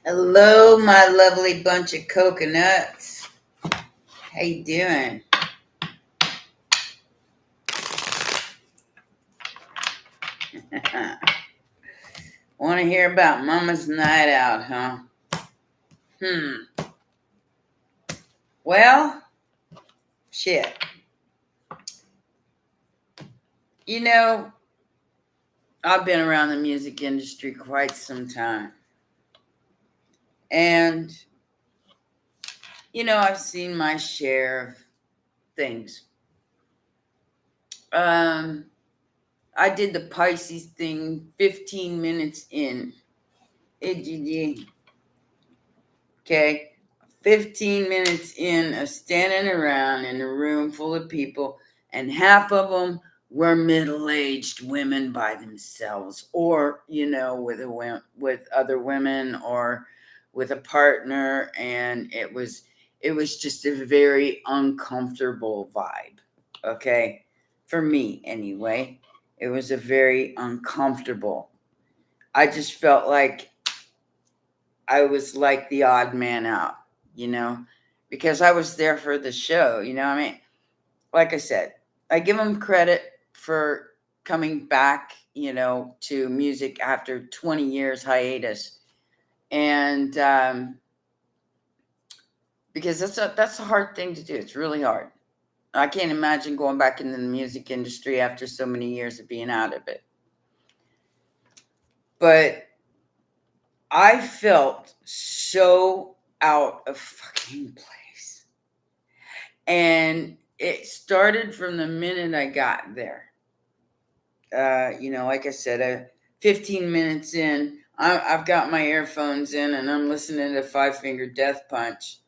Hello, my lovely bunch of coconuts. How you doing? Want to hear about Mama's night out, huh? Well, shit. You know, I've been around the music industry quite some time. And, I've seen my share of things. I did the Pisces thing 15 minutes in. Okay. 15 minutes in of standing around in a room full of people, and half of them were middle-aged women by themselves, or with other women, or with a partner, and it was just a very uncomfortable vibe. Okay, for me anyway, it was a very uncomfortable. I just felt like I was like the odd man out, you know, because I was there for the show, I mean, like I said, I give them credit for coming back, to music after 20 years hiatus. And because that's a hard thing to do. It's really hard. I can't imagine going back into the music industry after so many years of being out of it. But I felt so out of fucking place. And it started from the minute I got there. Like I said, 15 minutes in, I've got my earphones in and I'm listening to Five Finger Death Punch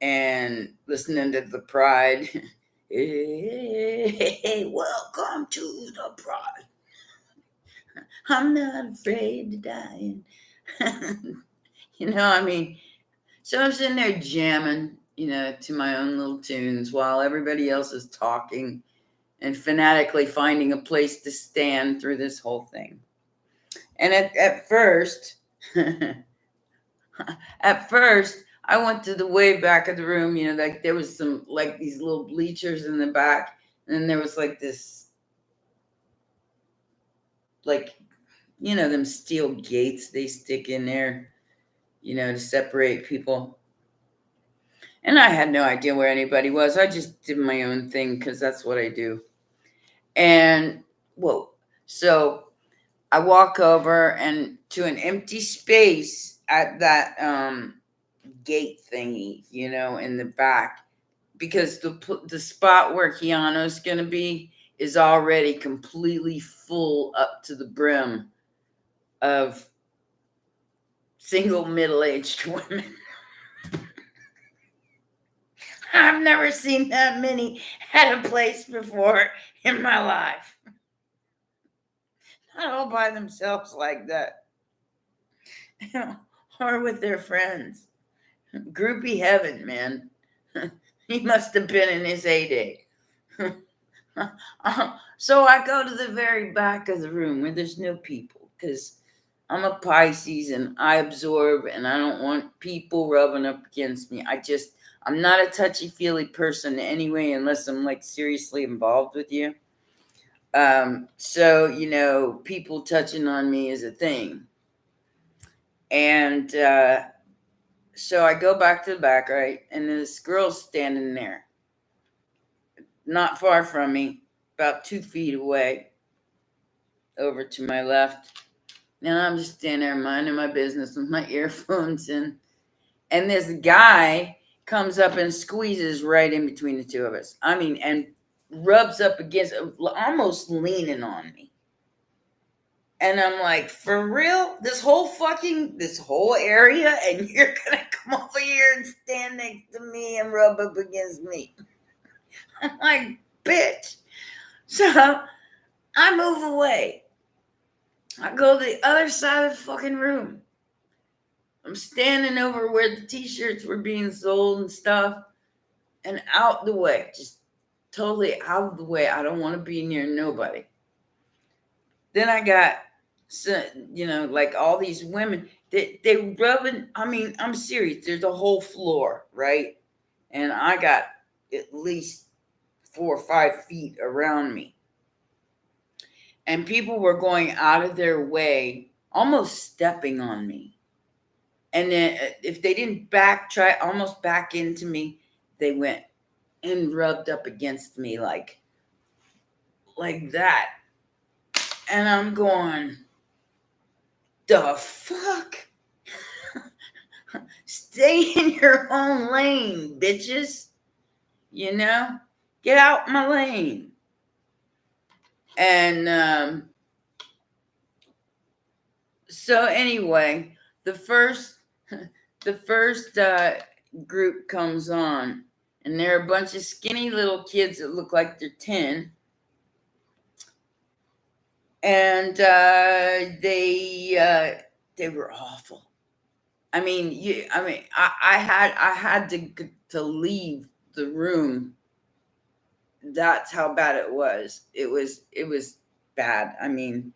and listening to The Pride. Hey, welcome to the Pride. I'm not afraid to die. I mean, so I'm sitting there jamming, to my own little tunes while everybody else is talking and fanatically finding a place to stand through this whole thing. And at first, I went to the way back of the room, like there was some, like these little bleachers in the back. And then there was like this, like, them steel gates they stick in there, to separate people. And I had no idea where anybody was. I just did my own thing because that's what I do. And whoa. So I walk over and to an empty space at that gate thingy, in the back, because the spot where Keanu's going to be is already completely full up to the brim of single middle-aged women. I've never seen that many at a place before in my life. Not all by themselves like that. Or with their friends. Groupie heaven, man. He must have been in his heyday. So I go to the very back of the room where there's no people, because I'm a Pisces and I absorb and I don't want people rubbing up against me. I'm not a touchy-feely person anyway, unless I'm like seriously involved with you. So, people touching on me is a thing. And so I go back to the back, right? And this girl's standing there, not far from me, about 2 feet away, over to my left. And I'm just standing there minding my business with my earphones in. And this guy comes up and squeezes right in between the two of us. I mean, and rubs up against, almost leaning on me. And I'm like, for real? This whole area, and you're going to come over here and stand next to me and rub up against me? I'm like, bitch. So I move away. I go to the other side of the fucking room. I'm standing over where the t-shirts were being sold and stuff, and out the way, just totally out of the way. I don't want to be near nobody. Then I got So, like all these women, they rubbing. I mean, I'm serious. There's a whole floor, right? And I got at least 4 or 5 feet around me. And people were going out of their way, almost stepping on me. And then if they didn't almost back into me, they went and rubbed up against me like that. And I'm going, the fuck? Stay in your own lane, bitches. Get out my lane. And so anyway, the first group comes on, and they're a bunch of skinny little kids that look like they're 10. And they were awful. I mean, I had to leave the room. That's how bad it was. It was bad. I mean,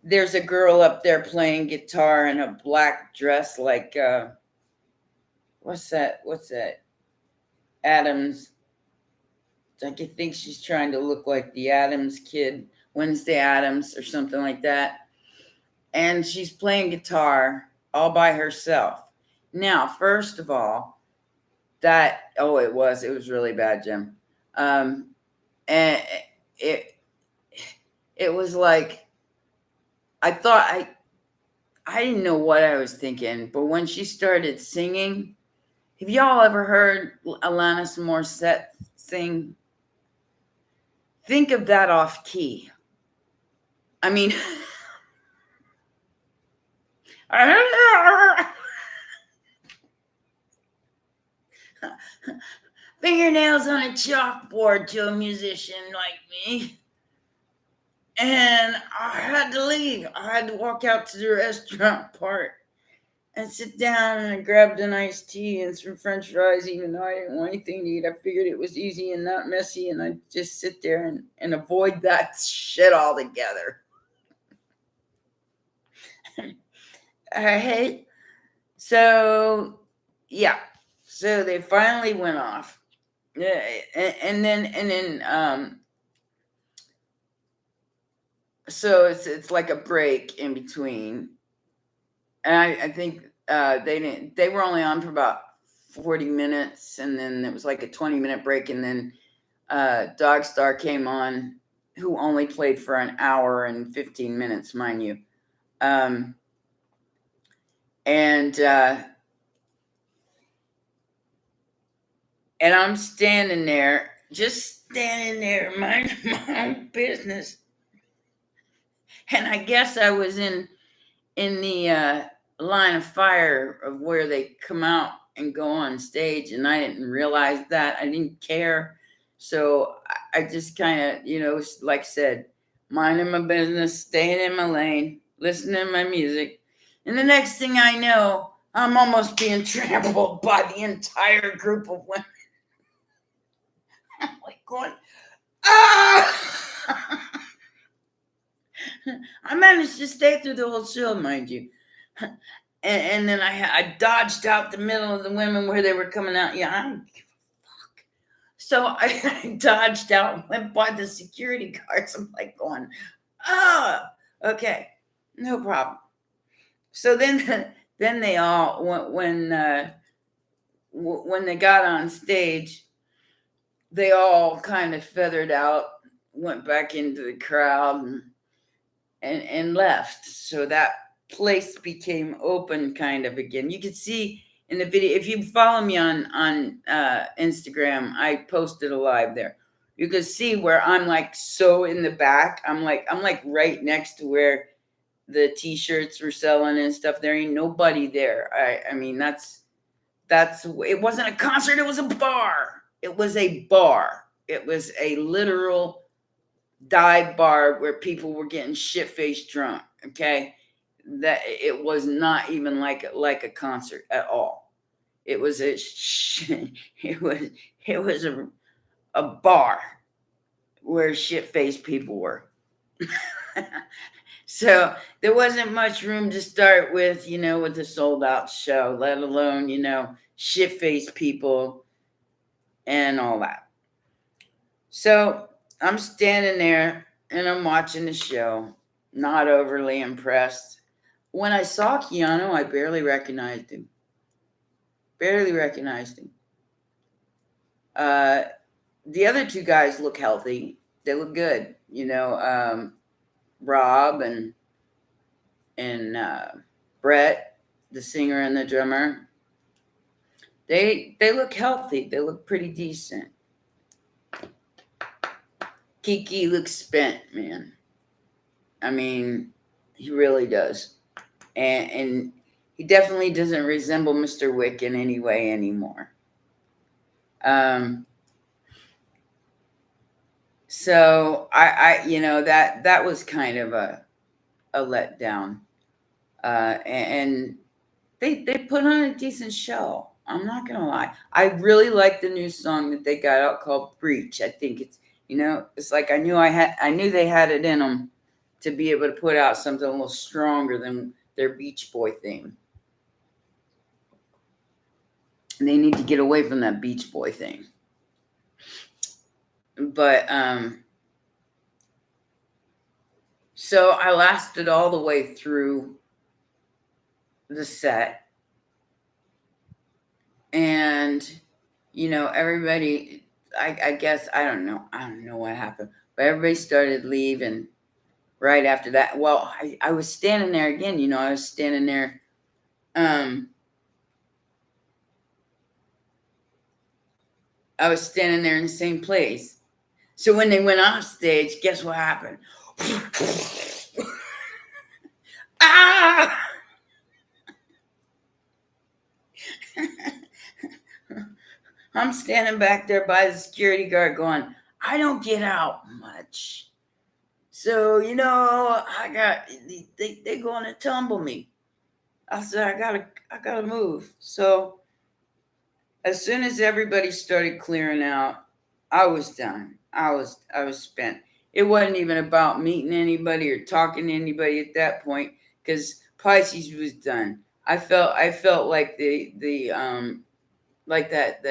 there's a girl up there playing guitar in a black dress, like what's that? Adams. Like, I think she's trying to look like the Adams kid, Wednesday Adams or something like that. And she's playing guitar all by herself. Now, first of all, it was really bad, Jim. And it was like, I thought I didn't know what I was thinking, but when she started singing, have y'all ever heard Alanis Morissette sing? Think of that off key. I mean, fingernails on a chalkboard to a musician like me. And I had to leave. I had to walk out to the restaurant part and sit down, and I grabbed an iced tea and some french fries, even though I didn't want anything to eat. I figured it was easy and not messy, and I'd just sit there and avoid that shit altogether. All right. So, yeah. So they finally went off. Yeah, and then so it's like a break in between. And I think they were only on for about 40 minutes, and then it was like a 20-minute break, and then Dog Star came on, who only played for an hour and 15 minutes, mind you. And I'm standing there, minding my own business. And I guess I was in the line of fire of where they come out and go on stage, and I didn't realize that. I didn't care. So I just kind of, like I said, minding my business, staying in my lane, listening to my music. And the next thing I know, I'm almost being trampled by the entire group of women. I'm like going, ah! I managed to stay through the whole show, mind you. And then I dodged out the middle of the women where they were coming out. Yeah, I don't give a fuck. So I dodged out and went by the security guards. I'm like going, okay, no problem. So then they all, when they got on stage, they all kind of feathered out, went back into the crowd, and left. So that place became open kind of again. You could see in the video, if you follow me on Instagram, I posted a live there. You could see where I'm like so in the back. I'm like right next to where the t-shirts were selling and stuff. There ain't nobody there. I mean, that's it wasn't a concert, it was a bar. It was a bar. It was a literal dive bar where people were getting shit-faced drunk. Okay, that it was not even like a concert at all. It was it was a bar where shit-faced people were. So there wasn't much room to start with, with a sold out show, let alone, shit faced people and all that. So I'm standing there and I'm watching the show, not overly impressed. When I saw Keanu, I barely recognized him. Barely recognized him. The other two guys look healthy. They look good. Rob and Brett, the singer and the drummer. They look healthy. They look pretty decent. Kiki looks spent, man. I mean, he really does. And he definitely doesn't resemble Mr. Wick in any way anymore. So I that was kind of a letdown. And they put on a decent show. I'm not gonna lie. I really like the new song that they got out called Breach. I think it's like I knew they had it in them to be able to put out something a little stronger than their Beach Boy thing. And they need to get away from that Beach Boy thing. But so I lasted all the way through the set. And everybody, I guess I don't know what happened, but everybody started leaving right after that. Well, I was standing there again. I was standing there. I was standing there in the same place. So when they went off stage, guess what happened? Ah! I'm standing back there by the security guard going, I don't get out much. So, they're going to tumble me. I said, I gotta move. So as soon as everybody started clearing out, I was done. I was spent. It wasn't even about meeting anybody or talking to anybody at that point because Pisces was done. I felt like the like that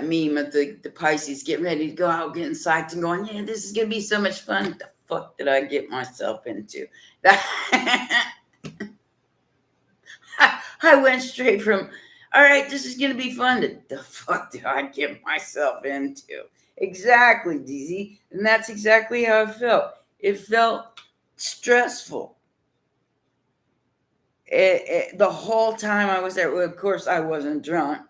meme of the Pisces getting ready to go out, getting psyched and going, yeah, this is gonna be so much fun. What the fuck did I get myself into? I went straight from, all right, this is gonna be fun, to the fuck did I get myself into? Exactly, DZ. And that's exactly how it felt. It felt stressful. The whole time I was there, well, of course I wasn't drunk.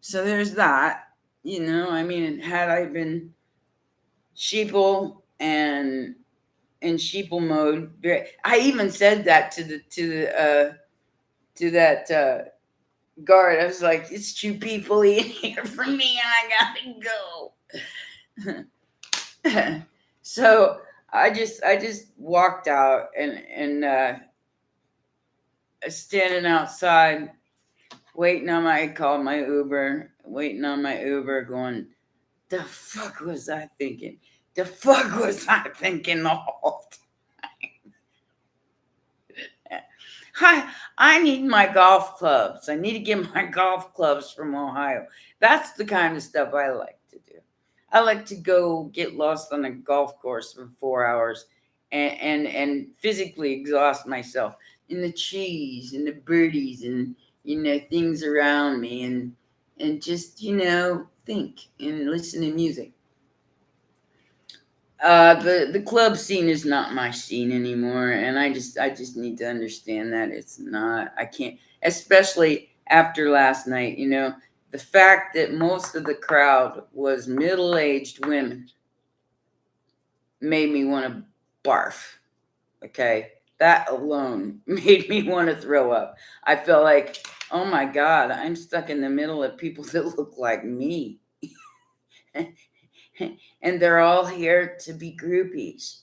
So there's that. Had I been sheeple and in sheeple mode, I even said that to that guard. I was like, it's too people-y in here for me, and I gotta go. So I just walked out and standing outside waiting on my Uber, going, the fuck was I thinking? The fuck was I thinking the whole time? I need my golf clubs. I need to get my golf clubs from Ohio. That's the kind of stuff I like to do. I like to go get lost on a golf course for 4 hours and physically exhaust myself in the trees and the birdies and things around me and just think and listen to music. The club scene is not my scene anymore, and I just need to understand that it's not. I can't, especially after last night. The fact that most of the crowd was middle-aged women made me want to barf. Okay, that alone made me want to throw up. I felt like, oh my God, I'm stuck in the middle of people that look like me. And they're all here to be groupies.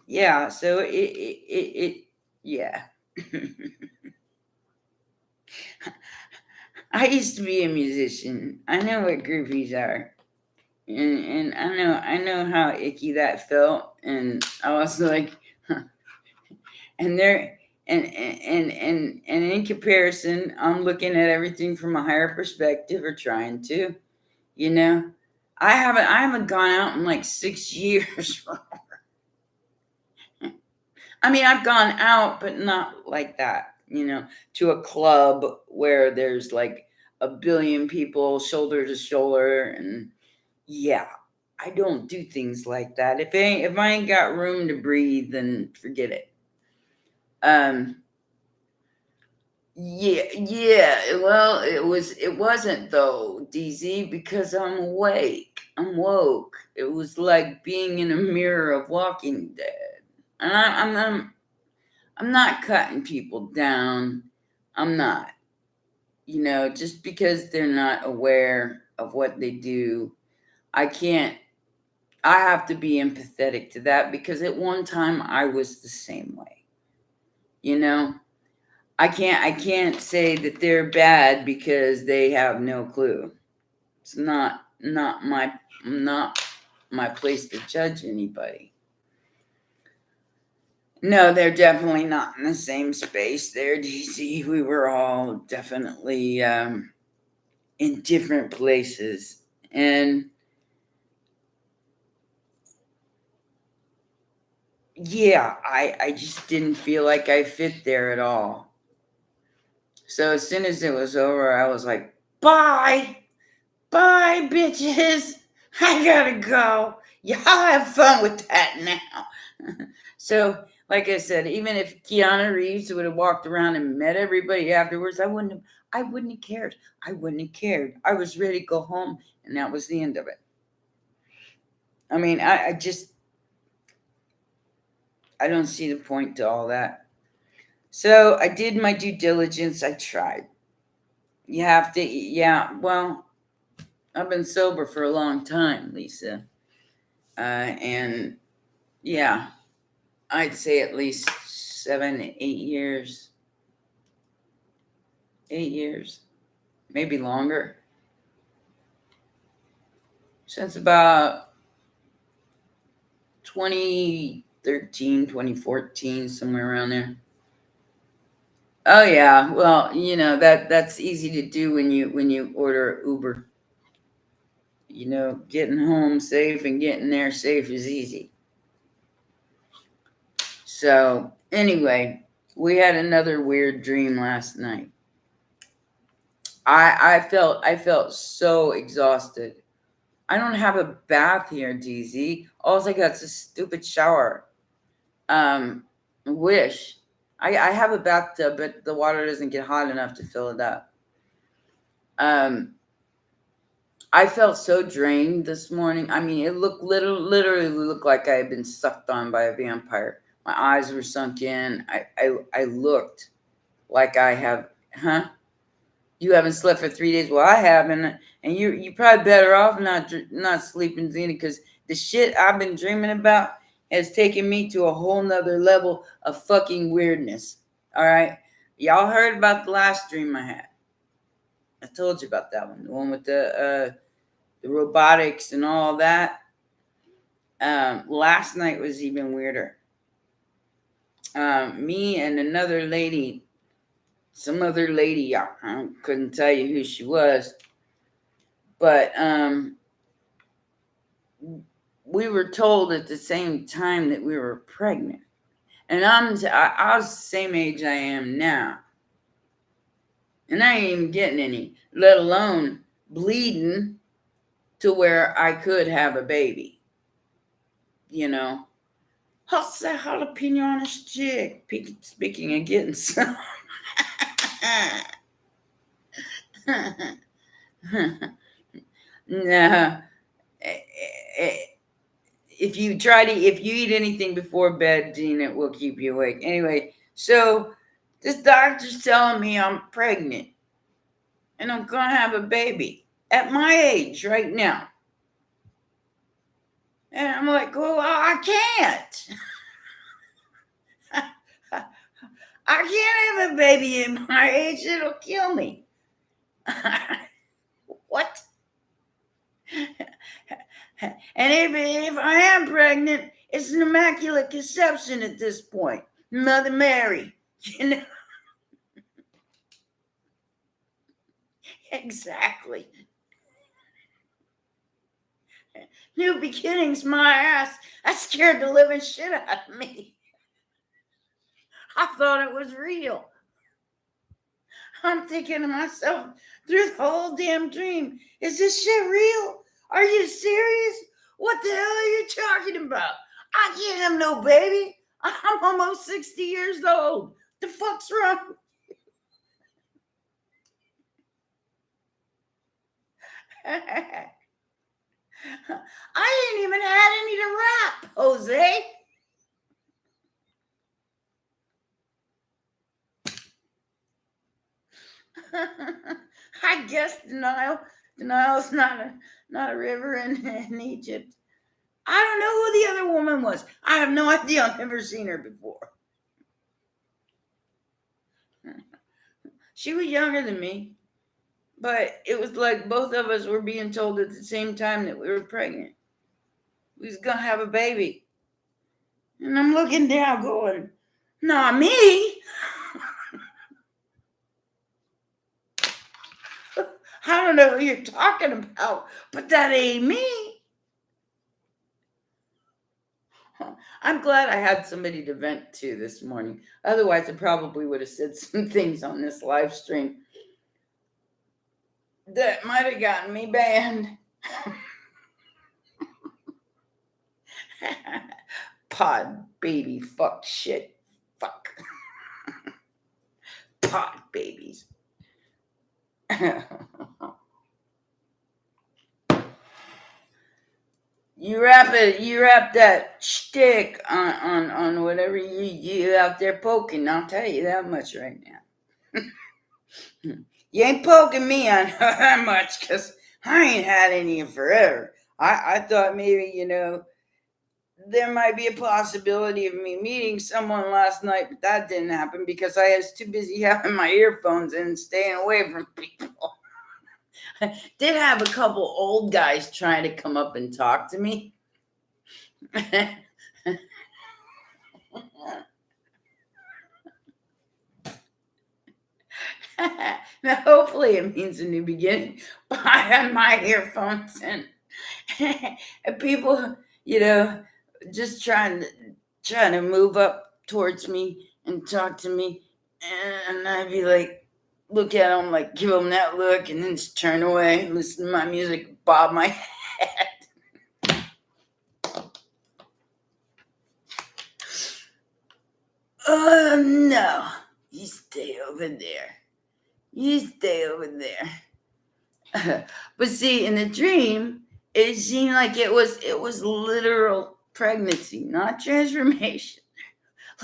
Yeah, so yeah. I used to be a musician. I know what groupies are. And I know how icky that felt, and I was like, huh. And there, and in comparison, I'm looking at everything from a higher perspective, or trying to, you know. I haven't gone out in like 6 years. I mean, I've gone out, but not like that, to a club where there's like a billion people shoulder to shoulder. And yeah, I don't do things like that. If I ain't got room to breathe, then forget it. Um, yeah. Well, it wasn't though, DZ, because I'm awake. I'm woke. It was like being in a mirror of Walking Dead. And I'm not cutting people down. I'm not. Just because they're not aware of what they do, I can't. I have to be empathetic to that, because at one time I was the same way. You know, I can't say that they're bad because they have no clue. It's not my place to judge anybody. No, they're definitely not in the same space there, DC. We were all definitely in different places. And yeah, I just didn't feel like I fit there at all. So as soon as it was over, I was like, bye, bye, bitches. I gotta go. Y'all have fun with that now. So, like I said, even if Keanu Reeves would have walked around and met everybody afterwards, I wouldn't have cared. I wouldn't have cared. I was ready to go home, and that was the end of it. I mean, I don't see the point to all that. So I did my due diligence. I tried. You have to, yeah. Well, I've been sober for a long time, Lisa, and yeah, I'd say at least 7, 8 years. 8 years, maybe longer. Since about 2013, 2014, somewhere around there. Oh yeah, well, that's easy to do when you order Uber. Getting home safe and getting there safe is easy. So anyway, we had another weird dream last night. I felt so exhausted. I don't have a bath here, DZ. All I got is a stupid shower. Wish. I have a bathtub, but the water doesn't get hot enough to fill it up. Um, I felt so drained this morning. I mean, it literally looked like I had been sucked on by a vampire. My eyes were sunk in. I looked like I have, huh? You haven't slept for 3 days. Well, I haven't, and you probably better off not sleeping, Zena, because the shit I've been dreaming about has taken me to a whole nother level of fucking weirdness. All right, y'all heard about the last dream I had? I told you about that one, the one with the robotics and all that. Last night was even weirder. Me and another lady, some other lady, I couldn't tell you who she was, but we were told at the same time that we were pregnant. And I was the same age I am now. And I ain't even getting any, let alone bleeding to where I could have a baby. How's that jalapeno on his chick? Speaking of getting some. No. If you eat anything before bed, Dean, it will keep you awake. Anyway, so this doctor's telling me I'm pregnant and I'm gonna have a baby at my age right now. And I'm like, well, I can't. I can't have a baby at my age. It'll kill me. What? And if I am pregnant, it's an immaculate conception at this point. Mother Mary, you know. Exactly. New beginnings, my ass. That scared the living shit out of me. I thought it was real. I'm thinking to myself through the whole damn dream, is this shit real? Are you serious? What the hell are you talking about? I can't have no baby. I'm almost 60 years old. The fuck's wrong? I didn't even have any to wrap, Jose. I guess denial's not a river in Egypt. I don't know who the other woman was. I have no idea. I've never seen her before. She was younger than me, but it was like both of us were being told at the same time that we were pregnant. We was gonna have a baby. And I'm looking down going, not me. I don't know who you're talking about, but that ain't me. I'm glad I had somebody to vent to this morning. Otherwise, I probably would have said some things on this live stream that might have gotten me banned. Pod baby fuck shit. Fuck. Pod babies. You wrap that shtick on whatever you out there poking. I'll tell you that much right now. You ain't poking me on that much because I ain't had any in forever. I thought maybe, there might be a possibility of me meeting someone last night, but that didn't happen because I was too busy having my earphones in and staying away from people. Did have a couple old guys trying to come up and talk to me. Now, hopefully it means a new beginning. But I had my earphones in. And people, just trying to move up towards me and talk to me. And I'd be like, look at them, like give them that look, and then just turn away and listen to my music, bob my head. Oh, no. You stay over there. You stay over there. But see, in the dream, it seemed like it was literal pregnancy, not transformation.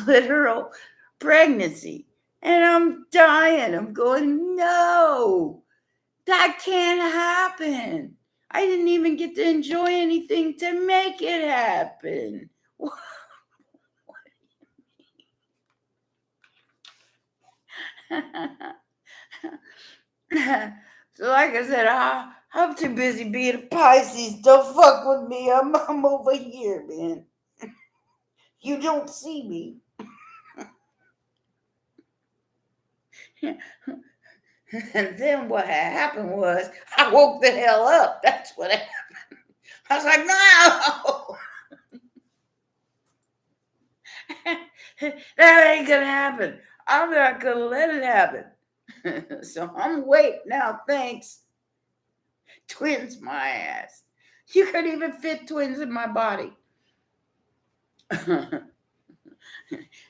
Literal pregnancy. And I'm dying. I'm going, no, that can't happen. I didn't even get to enjoy anything to make it happen. So like I said, I'm too busy being a Pisces. Don't fuck with me. I'm over here, man. You don't see me. And then what had happened was I woke the hell up. That's what happened. I was like, no, that ain't gonna happen. I'm not gonna let it happen. So I'm awake now, thanks. Twins, my ass. You could even fit twins in my body.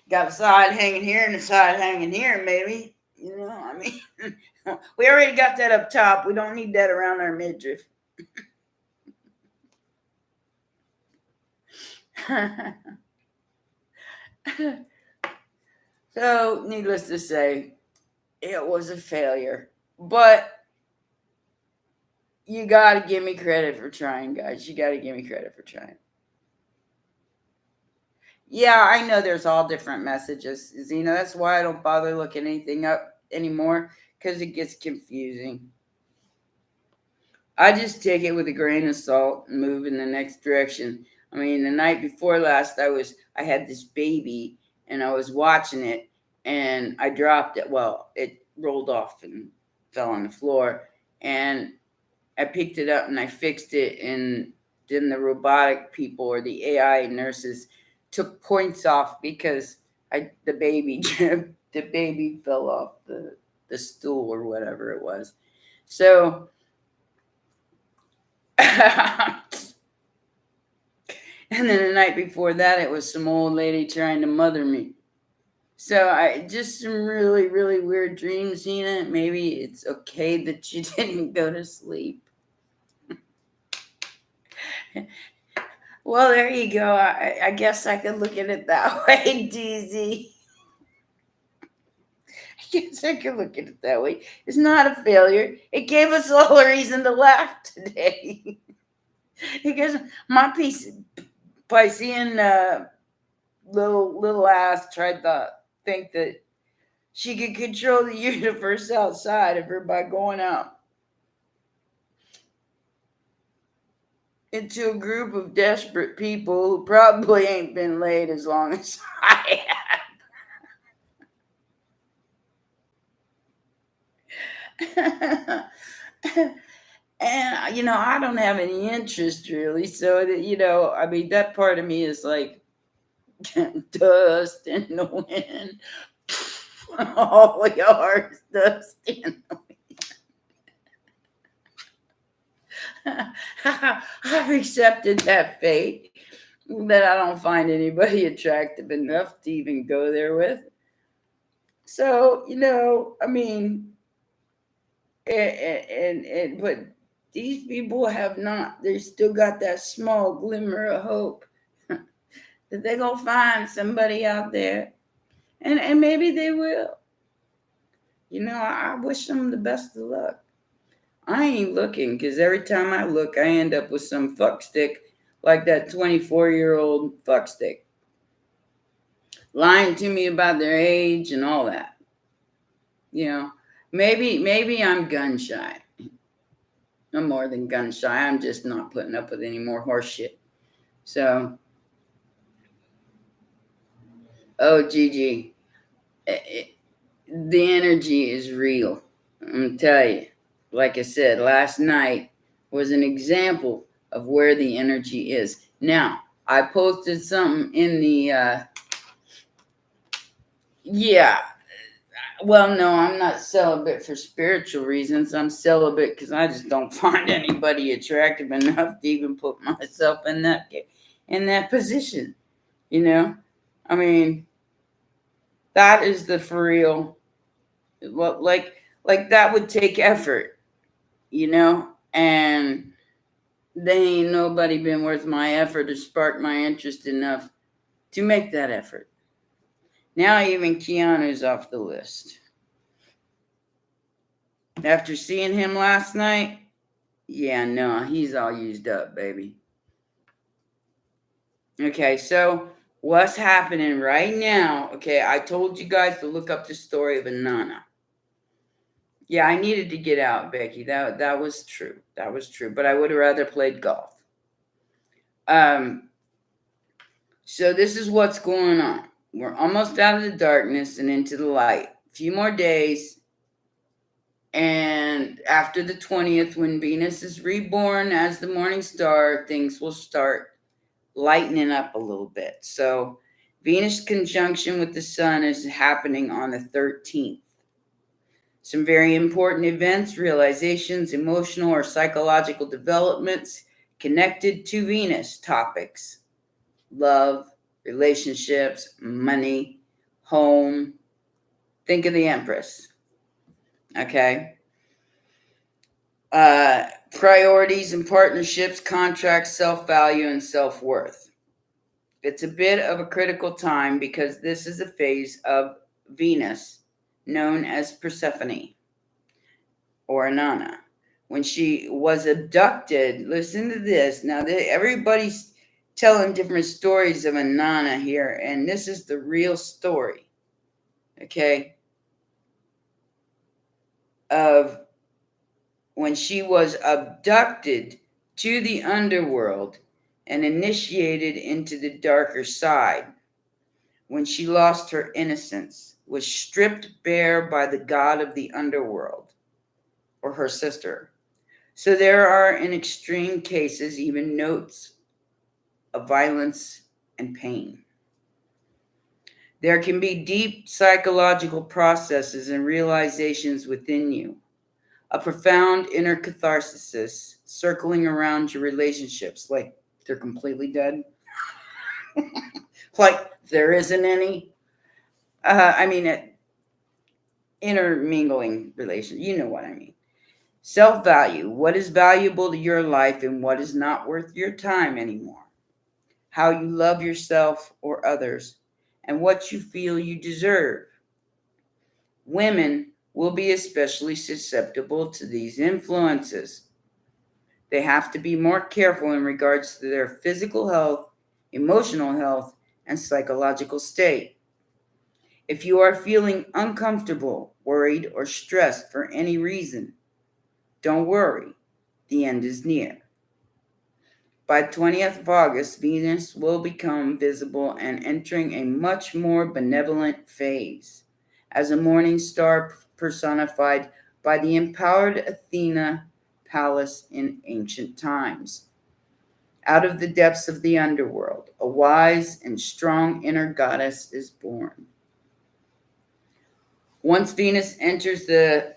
Got a side hanging here and a side hanging here, maybe. We already got that up top. We don't need that around our midriff. So, needless to say, it was a failure. But you got to give me credit for trying, guys. You got to give me credit for trying. Yeah, I know there's all different messages. That's why I don't bother looking anything up anymore, because it gets confusing. I just take it with a grain of salt and move in the next direction. I mean, the night before last, I had this baby and I was watching it and I dropped it. Well, it rolled off and fell on the floor, and I picked it up and I fixed it. And then the robotic people or the AI nurses took points off because the baby the baby fell off the stool or whatever it was. So and then the night before that, it was some old lady trying to mother me. So I just some really, really weird dreams, Nina. Maybe it's okay that you didn't go to sleep. Well, there you go. I guess I could look at it that way, DZ. I guess I could look at it that way. It's not a failure. It gave us all a reason to laugh today. Because my Piscean little ass tried to think that she could control the universe outside of her by going out into a group of desperate people who probably ain't been laid as long as I have. And I don't have any interest really, so that I mean, that part of me is like dust in the wind. All yours, dust in the wind. I've accepted that fate, that I don't find anybody attractive enough to even go there with. So, I mean, but these people have not, they still got that small glimmer of hope that they're going to find somebody out there. And maybe they will. I wish them the best of luck. I ain't looking, because every time I look, I end up with some fuckstick like that 24-year-old fuckstick, lying to me about their age and all that. Maybe I'm gun shy. I'm more than gun shy. I'm just not putting up with any more horse shit. So, oh, Gigi, the energy is real. I'm gonna tell you. Like I said, last night was an example of where the energy is. Now, I posted something in the yeah. Well, no, I'm not celibate for spiritual reasons. I'm celibate because I just don't find anybody attractive enough to even put myself in that position. I mean, that is the for real. Well, like that would take effort, and they ain't nobody been worth my effort to spark my interest enough to make that effort. Now even Keanu's off the list. After seeing him last night, yeah, no, he's all used up, baby. Okay, so what's happening right now? Okay, I told you guys to look up the story of Anana. Yeah, I needed to get out, Becky. That was true. That was true. But I would have rather played golf. So this is what's going on. We're almost out of the darkness and into the light. A few more days. And after the 20th, when Venus is reborn as the morning star, things will start lightening up a little bit. So Venus conjunction with the sun is happening on the 13th. Some very important events, realizations, emotional or psychological developments connected to Venus topics: love, relationships, money, home. Think of the Empress. Okay. Priorities and partnerships, contracts, self-value, and self-worth. It's a bit of a critical time because this is a phase of Venus known as Persephone or Inanna. When she was abducted, listen to this. Now, everybody's telling different stories of Inanna here, and this is the real story, okay, of when she was abducted to the underworld and initiated into the darker side, when she lost her innocence, was stripped bare by the god of the underworld, or her sister. So there are, in extreme cases, even notes of violence and pain. There can be deep psychological processes and realizations within you, a profound inner catharsis circling around your relationships, like they're completely dead, like there isn't any. Intermingling relations, you know what I mean. Self-value, what is valuable to your life and what is not worth your time anymore. How you love yourself or others, and what you feel you deserve. Women will be especially susceptible to these influences. They have to be more careful in regards to their physical health, emotional health, and psychological state. If you are feeling uncomfortable, worried, or stressed for any reason, don't worry, the end is near. By 20th of August, Venus will become visible and entering a much more benevolent phase as a morning star personified by the empowered Athena palace in ancient times. Out of the depths of the underworld, a wise and strong inner goddess is born. Once Venus enters the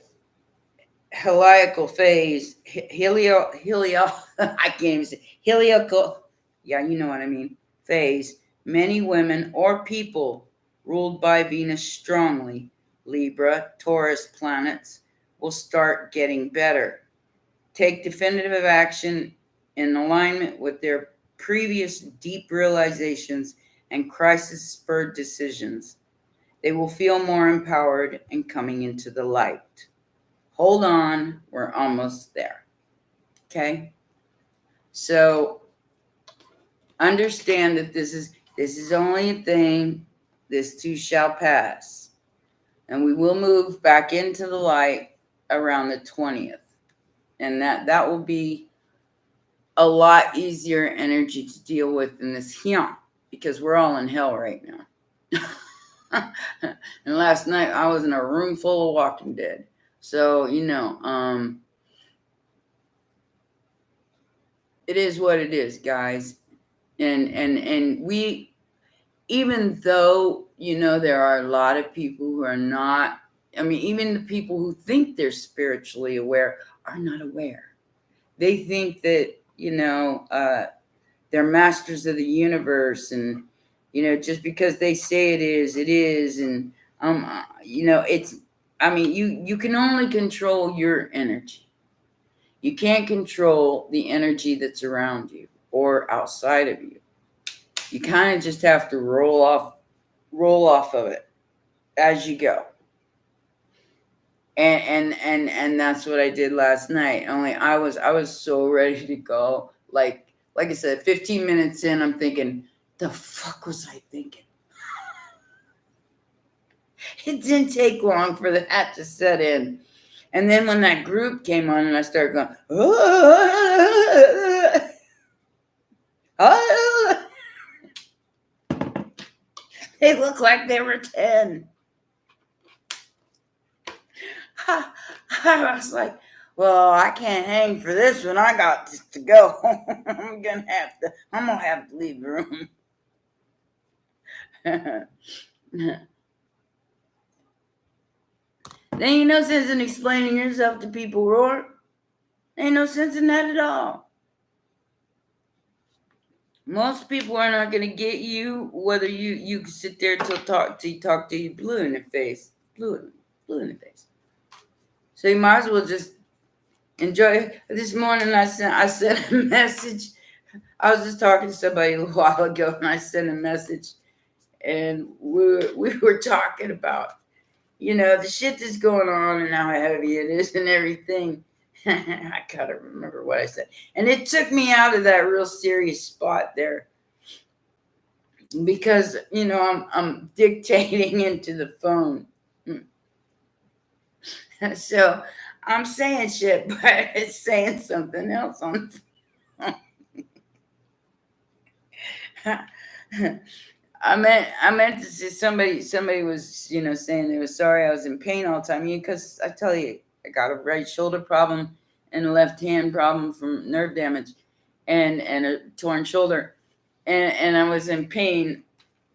heliacal phase, I can't even say heliacal, yeah, you know what I mean, phase, many women or people ruled by Venus strongly, Libra, Taurus planets, will start getting better. Take definitive action in alignment with their previous deep realizations and crisis-spurred decisions. They will feel more empowered and coming into the light. Hold on, we're almost there. Okay? So understand that this is only a thing. This too shall pass. And we will move back into the light around the 20th. And that will be a lot easier energy to deal with in this here, because we're all in hell right now. And last night I was in a room full of Walking Dead. So, it is what it is, guys. And we, even though, there are a lot of people who are not, even the people who think they're spiritually aware are not aware. They think that, they're masters of the universe, and, just because they say it is. And, it's, you can only control your energy. You can't control the energy that's around you or outside of you. You kind of just have to roll off of it as you go. And that's what I did last night. Only I was so ready to go. Like I said, 15 minutes in, I'm thinking, the fuck was I thinking? It didn't take long for that to set in. And then when that group came on and I started going, they look like they were 10. I was like, well, I can't hang for this one. I got to go. I'm gonna have to leave the room. There ain't no sense in explaining yourself to people, Roar. There ain't no sense in that at all. Most people are not gonna get you, whether you can sit there till talk to you blue in the face. Blue in the face. So you might as well just enjoy. This morning I sent a message. I was just talking to somebody a little while ago, and I sent a message, and we were talking about, the shit that's going on and how heavy it is and everything. I gotta remember what I said, and it took me out of that real serious spot there, because I'm dictating into the phone. So I'm saying shit, but it's saying something else on I meant to say somebody was, saying they were sorry I was in pain all the time. Because I tell you, I got a right shoulder problem and a left hand problem from nerve damage and a torn shoulder. And I was in pain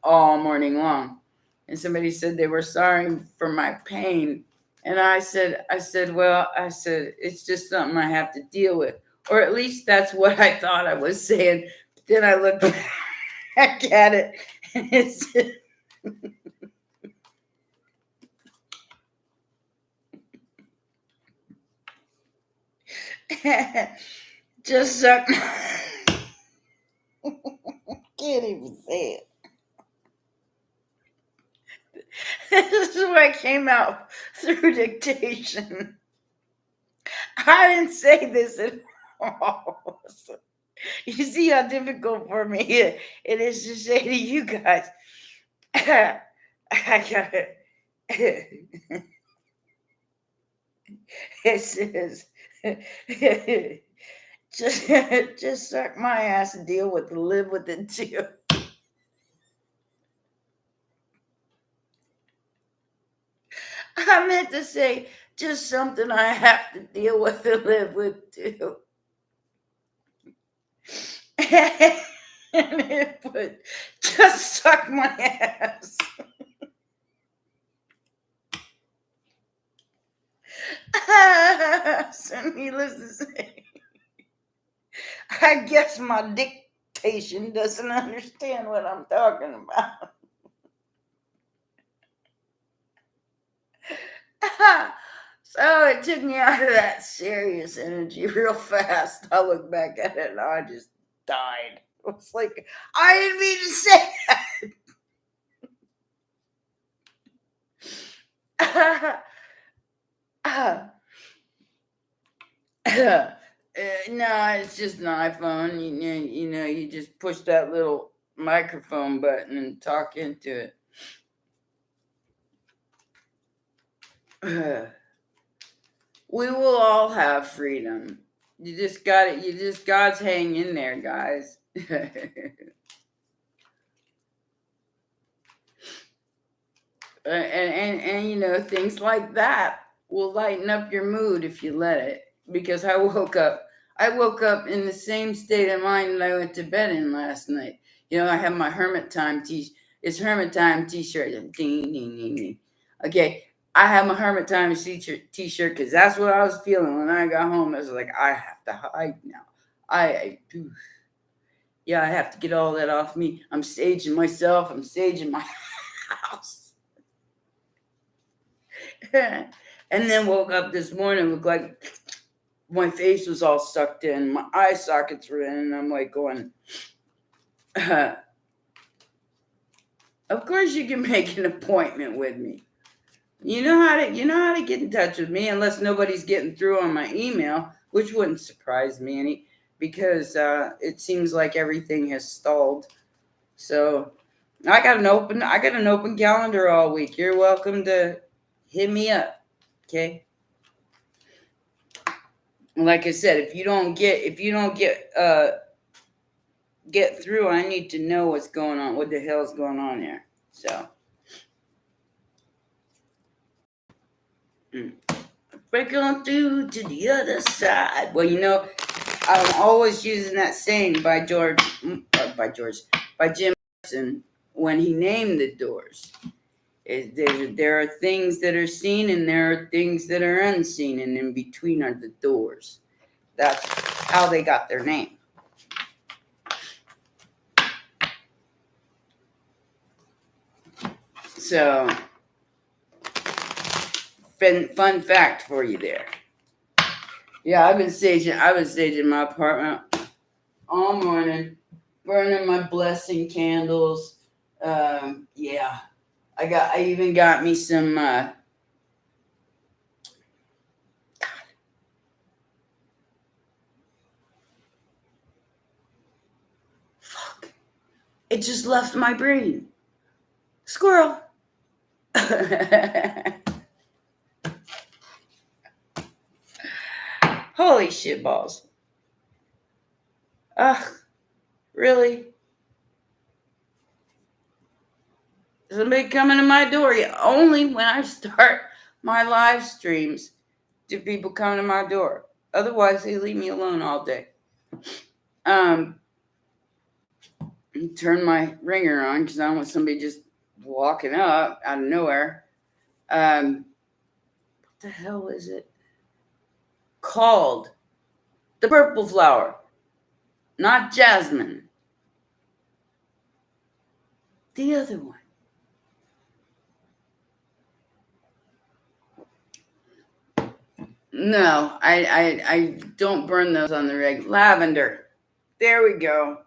all morning long. And somebody said they were sorry for my pain. And I said, it's just something I have to deal with. Or at least that's what I thought I was saying. But then I looked back at it and it's just suck. Can't even say it. This is what came out through dictation. I didn't say this at all. You see how difficult for me it is to say to you guys. I got it. It says, just suck my ass and deal with it, live with it too. I meant to say just something I have to deal with and live with too. And it put just suck my ass. So needless to say, I guess my dictation doesn't understand what I'm talking about. So it took me out of that serious energy real fast. I look back at it and I just died. It was like, I didn't mean to say that. No, it's just an iPhone. You just push that little microphone button and talk into it. We will all have freedom. You just got it. You just God's hang in there, guys. and things like that will lighten up your mood if you let it. Because I woke up in the same state of mind that I went to bed in last night. I have my hermit time it's hermit time t-shirt. Ding, ding, ding, ding. Okay, I have my hermit time t-shirt because that's what I was feeling when I got home. I was like, I have to hide now. I have to get all that off me. I'm staging myself. I'm staging my house. And then woke up this morning, looked like my face was all sucked in, my eye sockets were in, and I'm like going, of course you can make an appointment with me. You know how to get in touch with me, unless nobody's getting through on my email, which wouldn't surprise me any, because it seems like everything has stalled. So I got an open calendar all week. You're welcome to hit me up. Okay. Like I said, if you don't get through, I need to know what's going on, what the hell's going on there. So break on through to the other side. Well, I'm always using that saying by Jim Morrison when he named the doors. There are things that are seen and there are things that are unseen, and in between are the doors. That's how they got their name. So, fun fact for you there. Yeah, I've been staging my apartment all morning, burning my blessing candles. Yeah, I even got me some. Fuck! It just left my brain. Squirrel. Holy shit balls. Ugh, really? Somebody coming to my door? Only when I start my live streams do people come to my door. Otherwise, they leave me alone all day. Turn my ringer on because I don't want somebody just walking up out of nowhere. What the hell is it called? The purple flower, not jasmine. The other one. No, I don't burn those on the reg. Lavender. There we go.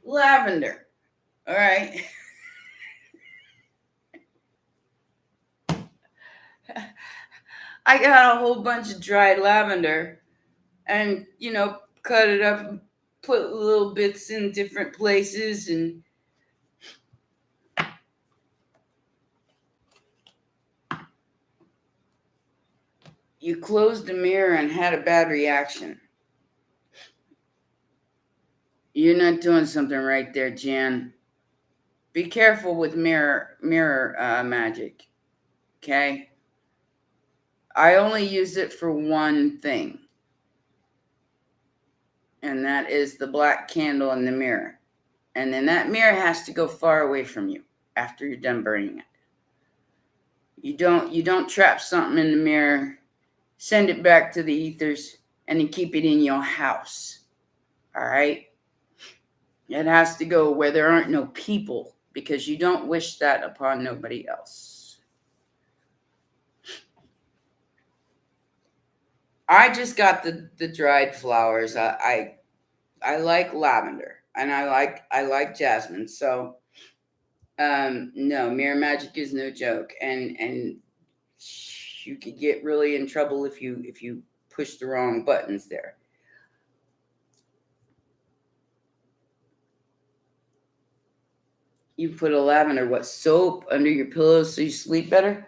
Lavender. All right. I got a whole bunch of dried lavender and, cut it up and put little bits in different places and you closed the mirror and had a bad reaction. You're not doing something right there, Jan. Be careful with mirror magic, okay? I only use it for one thing, and that is the black candle in the mirror. And then that mirror has to go far away from you after you're done burning it. You don't trap something in the mirror, send it back to the ethers, and then keep it in your house. All right? It has to go where there aren't no people, because you don't wish that upon nobody else. I just got the dried flowers. I like lavender and I like jasmine. So no, mirror magic is no joke, and you could get really in trouble if you push the wrong buttons there. You put a lavender soap under your pillow so you sleep better.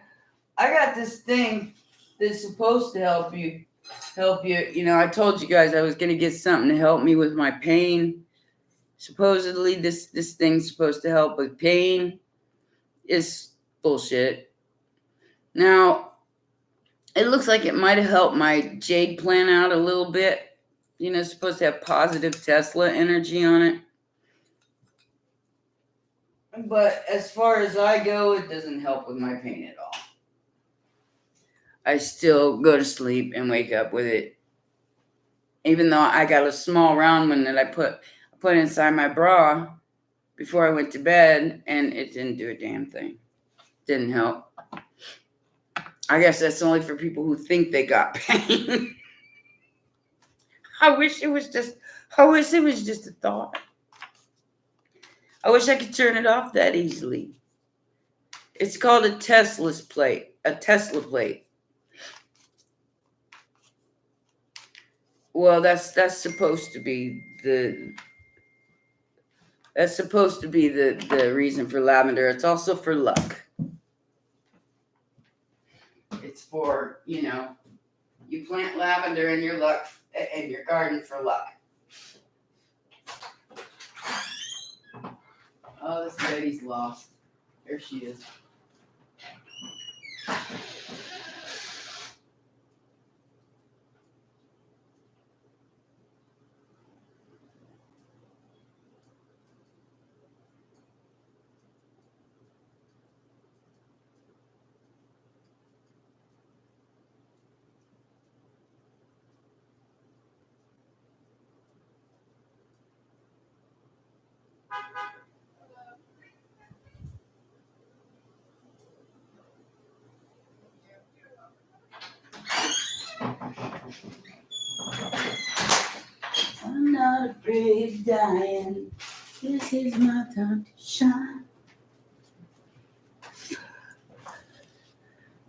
I got this thing that's supposed to help you. I told you guys I was gonna get something to help me with my pain. Supposedly this thing's supposed to help with pain. It's bullshit. Now, it looks like it might have helped my jade plant out a little bit. It's supposed to have positive Tesla energy on it. But as far as I go, it doesn't help with my pain at all. I still go to sleep and wake up with it. Even though I got a small round one that I put inside my bra before I went to bed, and it didn't do a damn thing. Didn't help. I guess that's only for people who think they got pain. I wish it was just a thought. I wish I could turn it off that easily. It's called a Tesla plate. Well, that's supposed to be the reason for lavender. It's also for luck. It's for, you plant lavender in your garden for luck. Oh, this lady's lost. There she is. I'm not afraid of dying. This is my time to shine.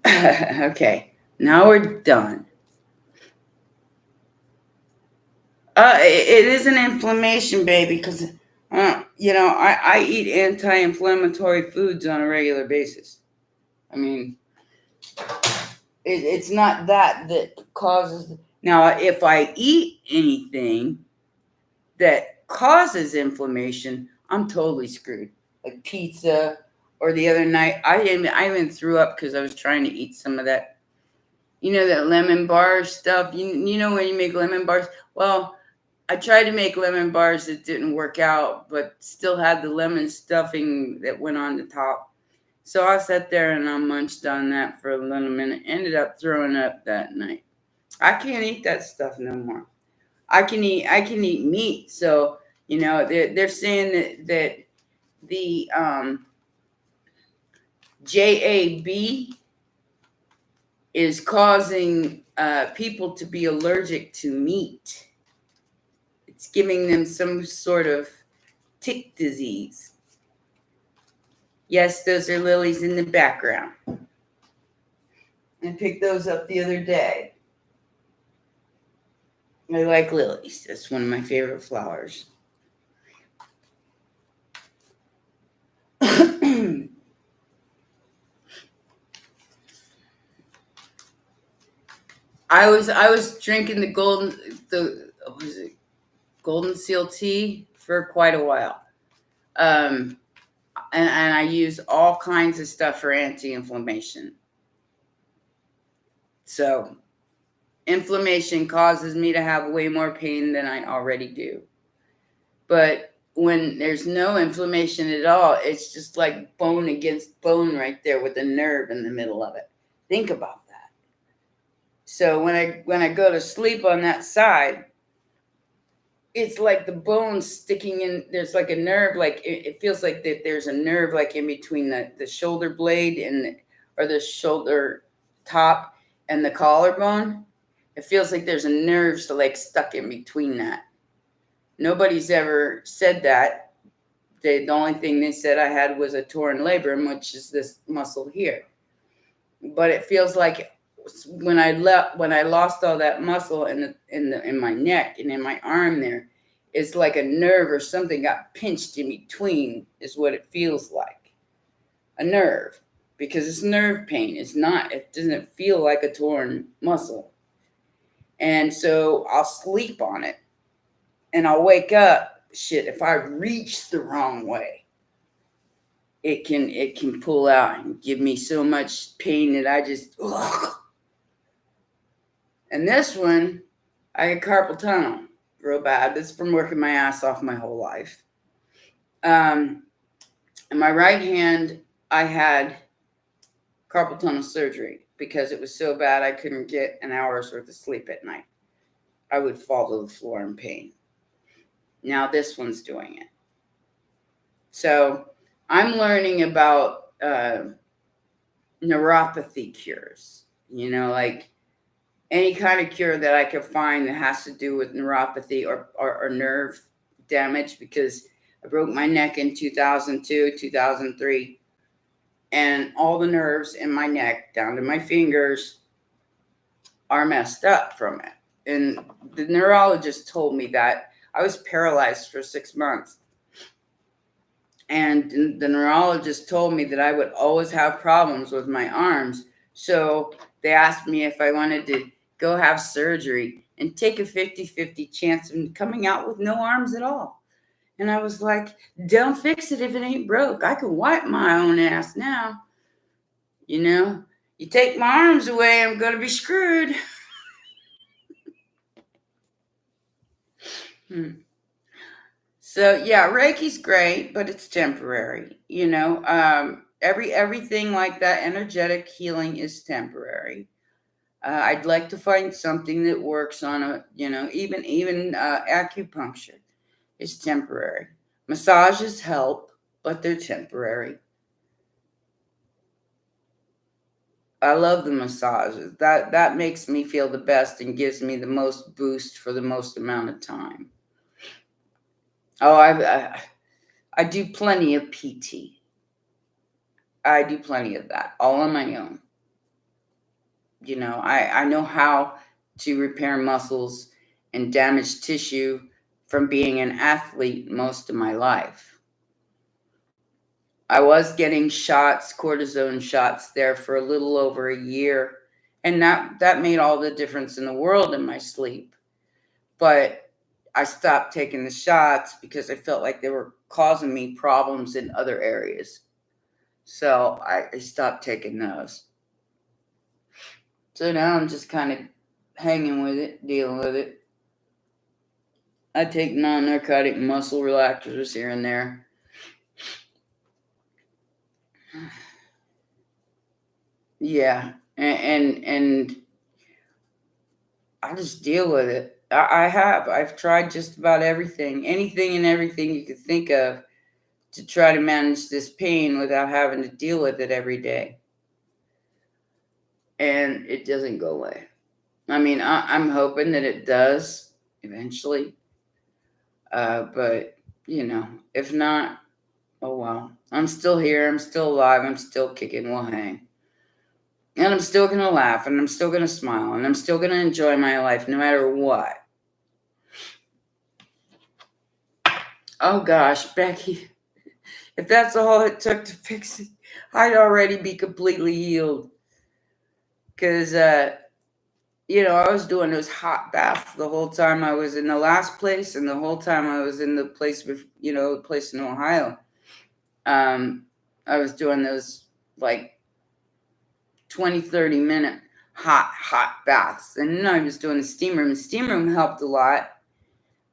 Okay, now we're done. It is an inflammation, baby, because I eat anti-inflammatory foods on a regular basis. I mean, it's not that causes. Now, if I eat anything that causes inflammation, I'm totally screwed. Like pizza, or the other night, I even threw up because I was trying to eat some of that, that lemon bar stuff. You know when you make lemon bars? Well, I tried to make lemon bars that didn't work out, but still had the lemon stuffing that went on the top. So I sat there and I munched on that for a little minute. Ended up throwing up that night. I can't eat that stuff no more. I can eat meat. So they're saying that the JAB is causing people to be allergic to meat. It's giving them some sort of tick disease. Yes, those are lilies in the background. I picked those up the other day. I like lilies. That's one of my favorite flowers. I was drinking the golden seal tea for quite a while. And I use all kinds of stuff for anti-inflammation. So inflammation causes me to have way more pain than I already do. But when there's no inflammation at all, it's just like bone against bone right there with a nerve in the middle of it. Think about that. So when I go to sleep on that side, it's like the bone's sticking in. There's like a nerve, like it feels like that there's a nerve like in between the shoulder blade or the shoulder top and the collarbone. It feels like there's a nerve like stuck in between that. Nobody's ever said that. The only thing they said I had was a torn labrum, which is this muscle here. But it feels like when I lost all that muscle in my neck and in my arm there, it's like a nerve or something got pinched in between, is what it feels like. A nerve, because it's nerve pain. It doesn't feel like a torn muscle. And so I'll sleep on it and I'll wake up. Shit, if I reach the wrong way, it can pull out and give me so much pain that I just ugh. And this one, I get carpal tunnel real bad. This is from working my ass off my whole life. In my right hand, I had carpal tunnel surgery because it was so bad I couldn't get an hour's worth of sleep at night. I would fall to the floor in pain. Now this one's doing it. So I'm learning about neuropathy cures, like any kind of cure that I could find that has to do with neuropathy or nerve damage, because I broke my neck in 2002, 2003, and all the nerves in my neck down to my fingers are messed up from it. And the neurologist told me that I was paralyzed for 6 months. And the neurologist told me that I would always have problems with my arms. So they asked me if I wanted to go have surgery and take a 50-50 chance of coming out with no arms at all. And I was like, don't fix it if it ain't broke. I can wipe my own ass now. You take my arms away, I'm going to be screwed. So yeah, Reiki's great, but it's temporary. Everything like that energetic healing is temporary. I'd like to find something that works on even acupuncture is temporary. Massages help, but they're temporary. I love the massages. That makes me feel the best and gives me the most boost for the most amount of time. Oh, I do plenty of PT. I do plenty of that, all on my own. I know how to repair muscles and damaged tissue from being an athlete most of my life. I was getting cortisone shots there for a little over a year, And that made all the difference in the world in my sleep. But I stopped taking the shots because I felt like they were causing me problems in other areas. So I stopped taking those. So now I'm just kind of hanging with it, dealing with it. I take non-narcotic muscle relaxers here and there. Yeah, and I just deal with it. I've tried just about anything and everything you could think of to try to manage this pain without having to deal with it every day. And it doesn't go away. I mean, I'm hoping that it does eventually. But, if not, oh well. I'm still here. I'm still alive. I'm still kicking. We'll hang. And I'm still going to laugh. And I'm still going to smile. And I'm still going to enjoy my life no matter what. Oh, gosh, Becky. If that's all it took to fix it, I'd already be completely healed. Because, I was doing those hot baths the whole time I was in the last place and the whole time I was in the place, the place in Ohio. I was doing those like 20, 30-minute hot baths. And then I was doing the steam room. The steam room helped a lot,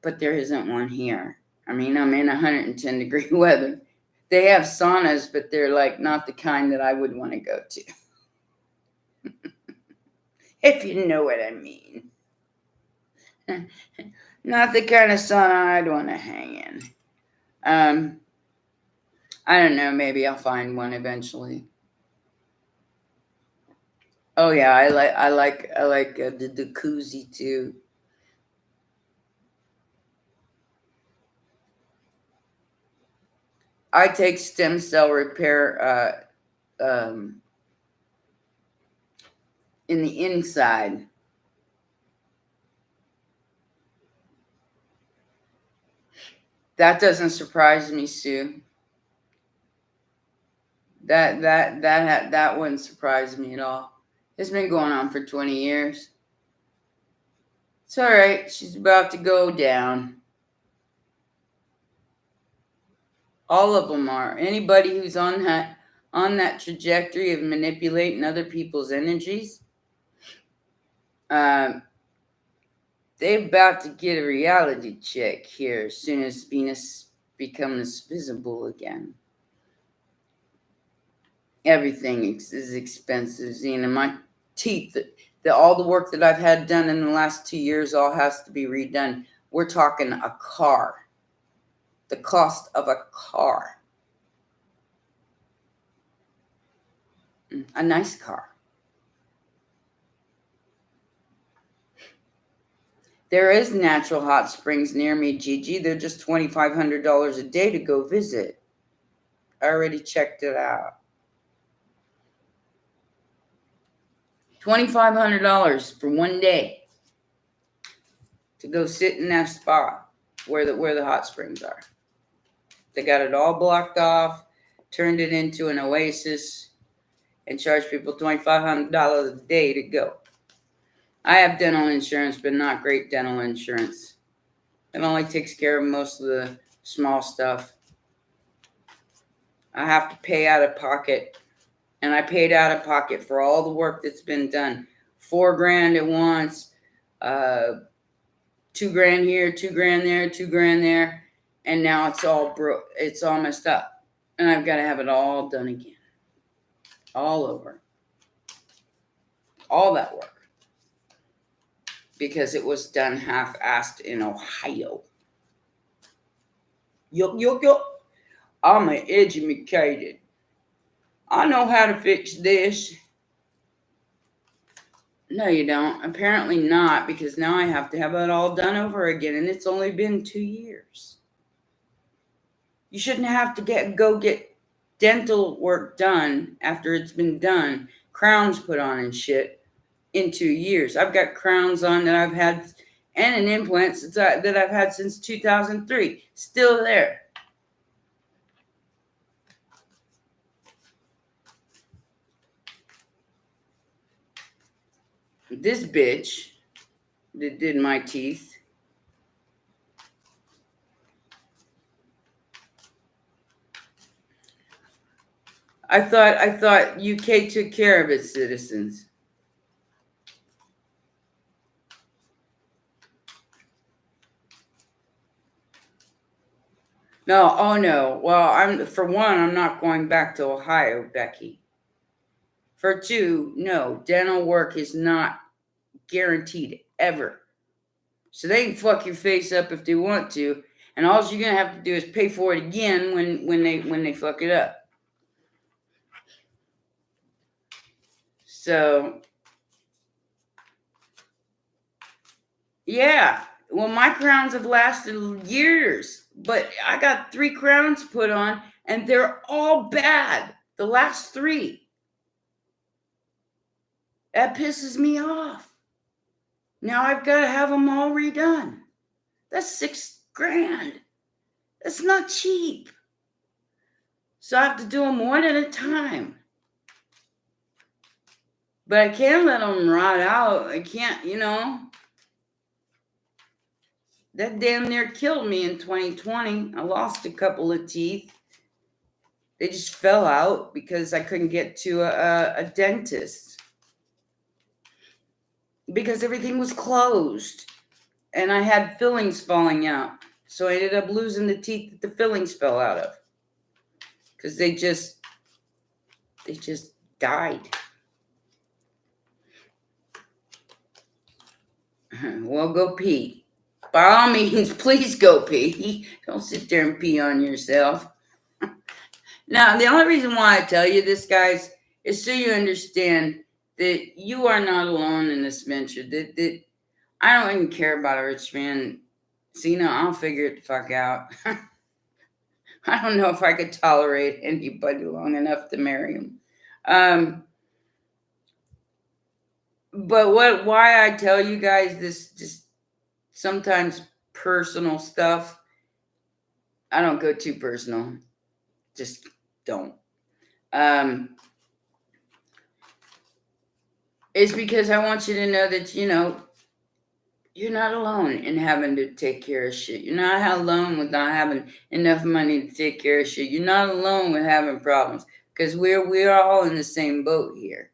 but there isn't one here. I mean, I'm in 110-degree weather. They have saunas, but they're like not the kind that I would want to go to. If you know what I mean. Not the kind of sauna I'd want to hang in. I don't know. Maybe I'll find one eventually. Oh yeah, I like the jacuzzi too. I take stem cell repair in the inside. That doesn't surprise me, Sue. That wouldn't surprise me at all. It's been going on for 20 years. It's all right. She's about to go down. All of them are. Anybody who's on that trajectory of manipulating other people's energies, they're about to get a reality check here as soon as Venus becomes visible again. Everything is expensive. My teeth, all the work that I've had done in the last 2 years all has to be redone. We're talking a car. The cost of a car. A nice car. There is natural hot springs near me, Gigi. They're just $2,500 a day to go visit. I already checked it out. $2,500 for one day to go sit in that spa where the hot springs are. They got it all blocked off, turned it into an oasis, and charged people $2,500 a day to go. I have dental insurance, but not great dental insurance. It only takes care of most of the small stuff. I have to pay out of pocket. And I paid out of pocket for all the work that's been done. $4,000 at once, $2,000 here, $2,000 there, $2,000 there, and now it's all broke. It's all messed up, and I've got to have it all done again, all over, all that work, because it was done half-assed in Ohio. Yup. I'm educated. I know how to fix this. No, you don't. Apparently not, because now I have to have it all done over again, and it's only been 2 years. You shouldn't have to go get dental work done after it's been done, crowns put on and shit, in 2 years. I've got crowns on that I've had, and an implant that I've had since 2003. Still there. this bitch that did my teeth. I thought UK took care of its citizens. No, oh no. Well, I'm not going back to Ohio, Becky. For two, no, dental work is not guaranteed ever. So they can fuck your face up if they want to, and all you're gonna have to do is pay for it again when they fuck it up. So yeah. Well, my crowns have lasted years, but I got 3 crowns put on, and they're all bad. The last 3. That pisses me off. Now I've got to have them all redone. That's $6,000. That's not cheap. So I have to do them one at a time. But I can't let them rot out. I can't, That damn near killed me in 2020. I lost a couple of teeth. They just fell out because I couldn't get to a dentist. Because everything was closed. And I had fillings falling out. So I ended up losing the teeth that the fillings fell out of. Because they just died. Well, go pee. By all means, please go pee. Don't sit there and pee on yourself. Now, the only reason why I tell you this, guys, is so you understand that you are not alone in this venture. That I don't even care about a rich man. So, I'll figure it the fuck out. I don't know if I could tolerate anybody long enough to marry him. But why I tell you guys this just sometimes personal stuff, I don't go too personal. Just don't. It's because I want you to know that, you're not alone in having to take care of shit. You're not alone with not having enough money to take care of shit. You're not alone with having problems. Because we're all in the same boat here.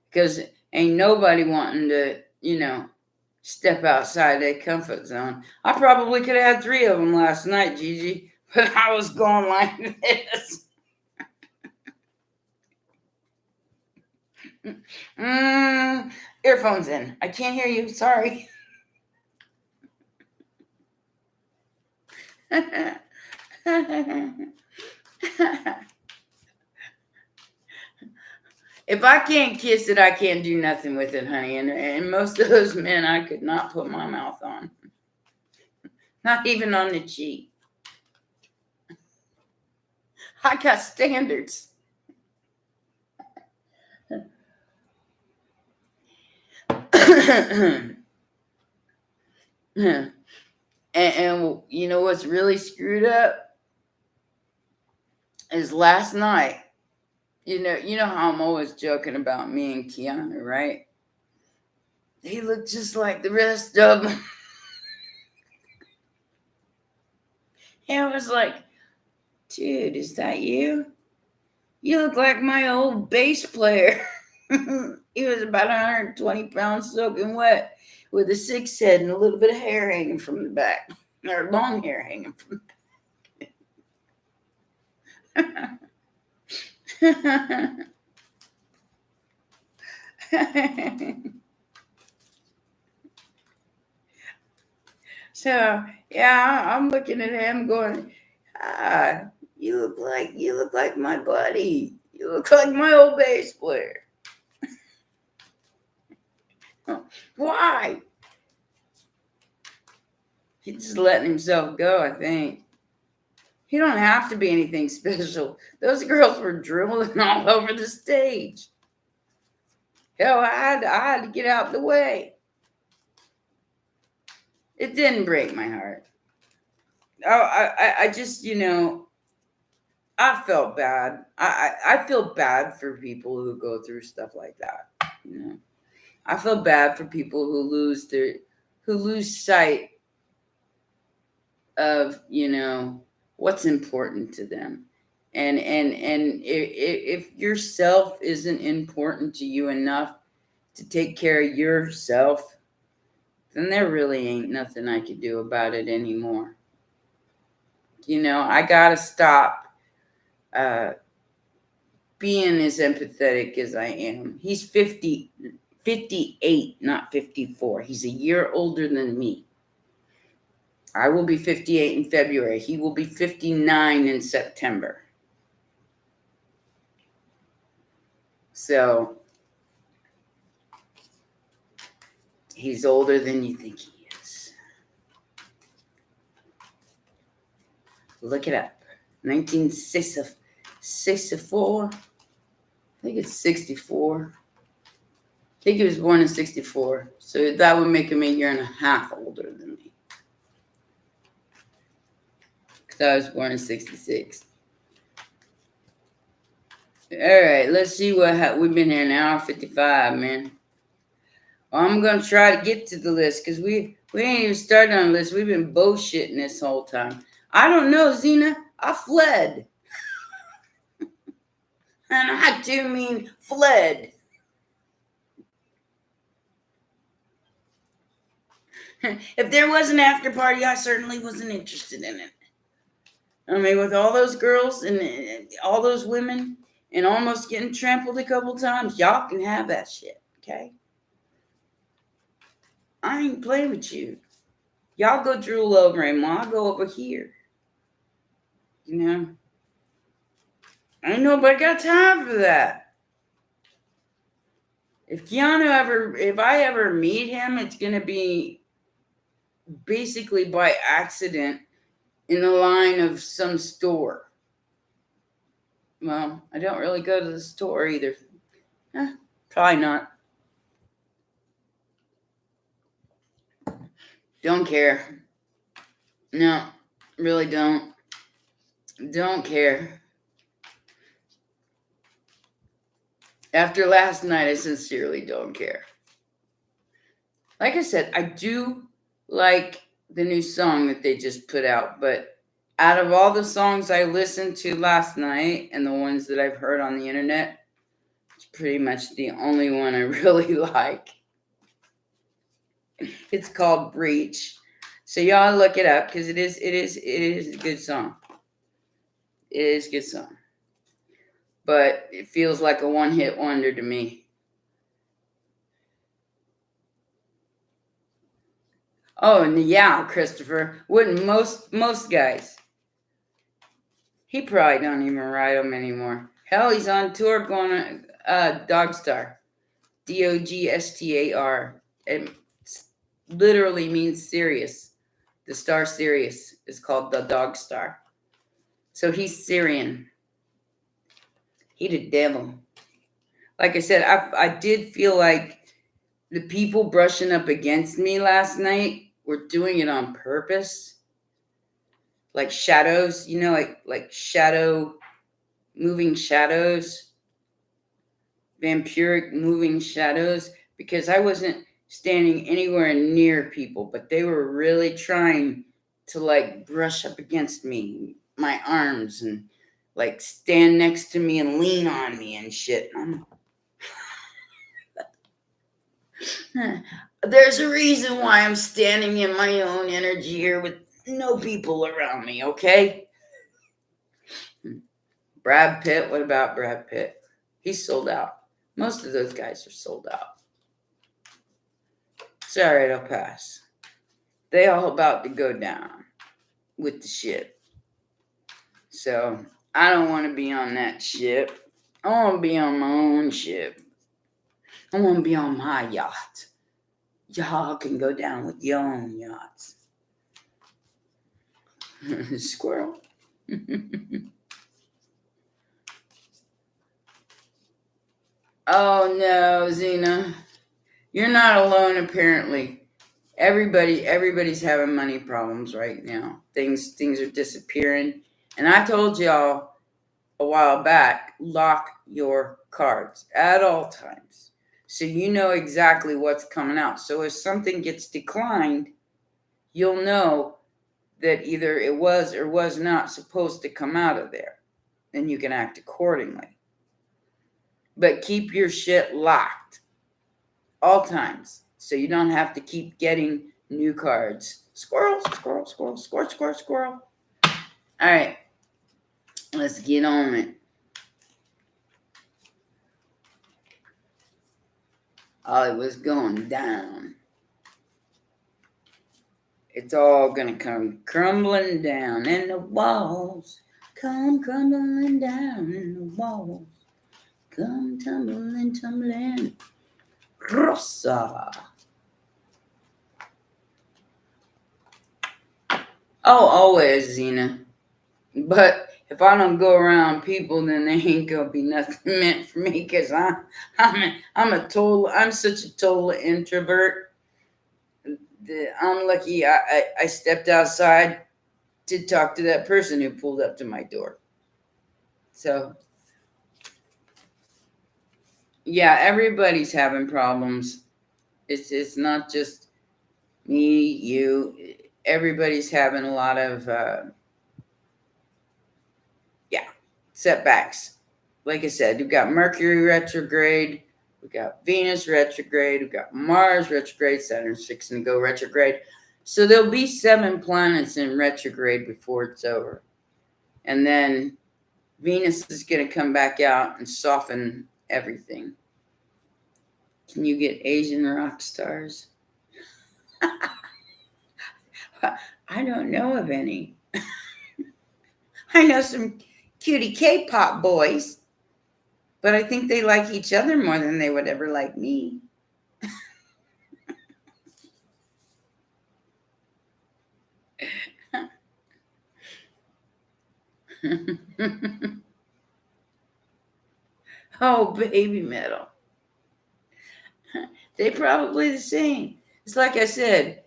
Because ain't nobody wanting to, step outside their comfort zone. I probably could have had 3 of them last night, Gigi. But I was going like this. Earphones in. I can't hear you. Sorry. If I can't kiss it, I can't do nothing with it, honey. And most of those men I could not put my mouth on. Not even on the cheek. I got standards. And you know what's really screwed up is last night. You know how I'm always joking about me and Keanu, right? He looked just like the rest of them. And I was like, dude, is that you? You look like my old bass player. He was about 120 pounds soaking wet with a 6 head and a little bit of hair hanging from the back. Or long hair hanging from the back. So yeah, I'm looking at him going, you look like my buddy. You look like my old bass player. Why? He's just letting himself go, I think. He don't have to be anything special. Those girls were drooling all over the stage. Hell, I had to get out the way. It didn't break my heart. Oh, I just, I felt bad. I feel bad for people who go through stuff like that. I feel bad for people who lose sight of, what's important to them. And if yourself isn't important to you enough to take care of yourself, then there really ain't nothing I can do about it anymore. I gotta stop being as empathetic as I am. He's 58, not 54. He's a year older than me. I will be 58 in February. He will be 59 in September. So he's older than you think he is. Look it up. 1964. I think it's 64. I think he was born in 64. So that would make him a year and a half older than me. Because I was born in 66. All right, let's see we've been here an hour 55, man. Well, I'm going to try to get to the list because we ain't even started on the list. We've been bullshitting this whole time. I don't know, Zena. I fled. And I do mean fled. If there was an after party, I certainly wasn't interested in it. I mean, with all those girls and all those women and almost getting trampled a couple times, y'all can have that shit, okay? I ain't playing with you. Y'all go drool over him while I go over here. Ain't nobody got time for that. If I ever meet him, it's going to be basically by accident in the line of some store. Well, I don't really go to the store either. Probably not. Don't care. No, really don't. Don't care. After last night, I sincerely don't care. Like I said, I do like the new song that they just put out, but out of all the songs I listened to last night and the ones that I've heard on the internet, it's pretty much the only one I really like. It's called Breach. So y'all look it up because it is a good song. It is a good song. But it feels like a one-hit wonder to me. Oh, and yeah, Christopher. Wouldn't most guys. He probably don't even ride them anymore. Hell, he's on tour going to Dogstar. Dogstar. It literally means Sirius. The star Sirius is called the Dogstar. So he's Syrian. He the devil. Like I said, I did feel like the people brushing up against me last night were doing it on purpose. Like shadows, like moving shadows, vampiric moving shadows, because I wasn't standing anywhere near people, but they were really trying to like brush up against me, my arms, and like stand next to me and lean on me and shit. There's a reason why I'm standing in my own energy here with no people around me, okay? Brad Pitt, what about Brad Pitt? He's sold out. Most of those guys are sold out. It's all right, I'll pass. They all about to go down with the ship. So I don't want to be on that ship. I want to be on my own ship. I want to be on my yacht. Y'all can go down with your own yachts. Squirrel. Oh no, Zena. You're not alone apparently. Everybody's having money problems right now. Things are disappearing. And I told y'all a while back, lock your cards at all times. So you know exactly what's coming out. So if something gets declined, you'll know that either it was or was not supposed to come out of there. Then you can act accordingly. But keep your shit locked all times, so you don't have to keep getting new cards. Squirrel, squirrel, squirrel, squirrel, squirrel, squirrel. All right, let's get on it. Oh, it was going down. It's all gonna come crumbling down, and the walls come crumbling down, and the walls come tumbling, tumbling. Rosa. Oh, always, Zena. But if I don't go around people, then there ain't gonna be nothing meant for me, because I'm such a total introvert. I'm lucky I stepped outside to talk to that person who pulled up to my door. So yeah, everybody's having problems. It's not just me, you. Everybody's having a lot of setbacks. Like I said, we've got Mercury retrograde, we've got Venus retrograde, we've got Mars retrograde, Saturn's fixing to go retrograde. So there'll be 7 planets in retrograde before it's over. And then Venus is going to come back out and soften everything. Can you get Asian rock stars? I don't know of any. I know some cutie K-pop boys, but I think they like each other more than they would ever like me. Oh, baby metal. They probably the same. It's like I said,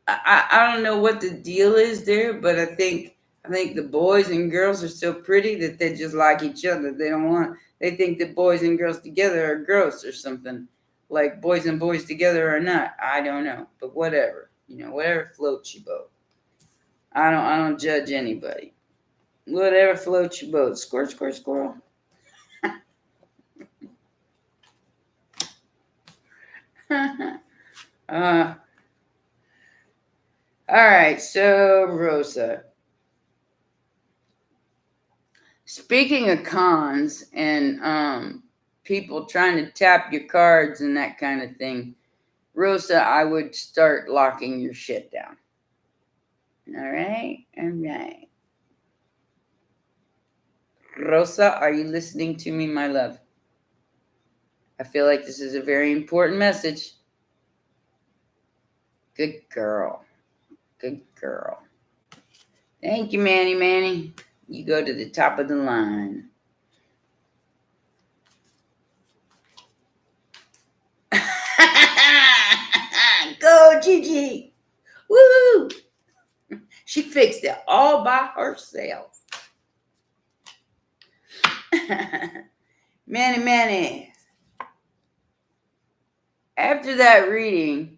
I don't know what the deal is there, but I think the boys and girls are so pretty that they just like each other. They think that boys and girls together are gross or something. Like boys and boys together are not. I don't know. But whatever. Whatever floats your boat. I don't judge anybody. Whatever floats your boat. Squirt, squirt, squirrel. All right, so Rosa. Speaking of cons and people trying to tap your cards and that kind of thing, Rosa, I would start locking your shit down. All right. Rosa, are you listening to me, my love? I feel like this is a very important message. Good girl. Good girl. Thank you, Manny. You go to the top of the line. Go, Gigi. Woo! She fixed it all by herself. Manny. After that reading,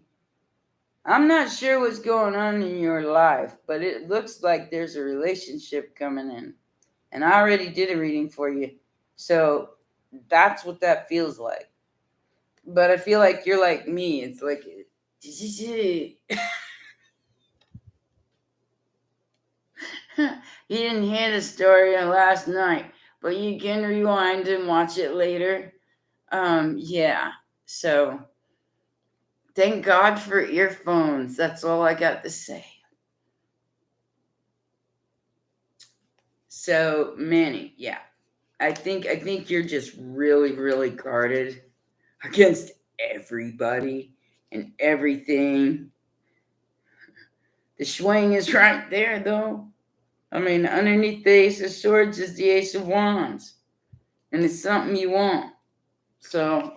I'm not sure what's going on in your life, but it looks like there's a relationship coming in. And I already did a reading for you. So that's what that feels like. But I feel like you're like me. It's like, you didn't hear the story last night, but you can rewind and watch it later. Yeah. So thank God for earphones. That's all I got to say. So, Manny, yeah. I think you're just really, really guarded against everybody and everything. The swing is right there, though. I mean, underneath the Ace of Swords is the Ace of Wands. And it's something you want. So,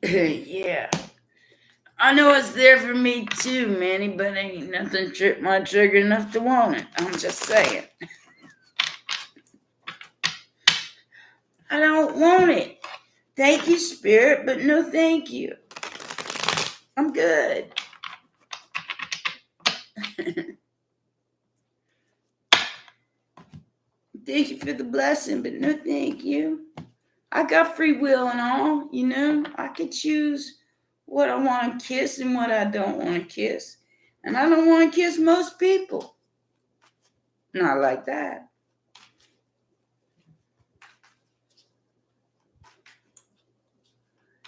yeah. I know it's there for me too, Manny, but ain't nothing tripped my trigger enough to want it. I'm just saying. I don't want it. Thank you, Spirit, but no thank you. I'm good. Thank you for the blessing, but no thank you. I got free will and all, you know. I can choose what I want to kiss and what I don't want to kiss. And I don't want to kiss most people. Not like that.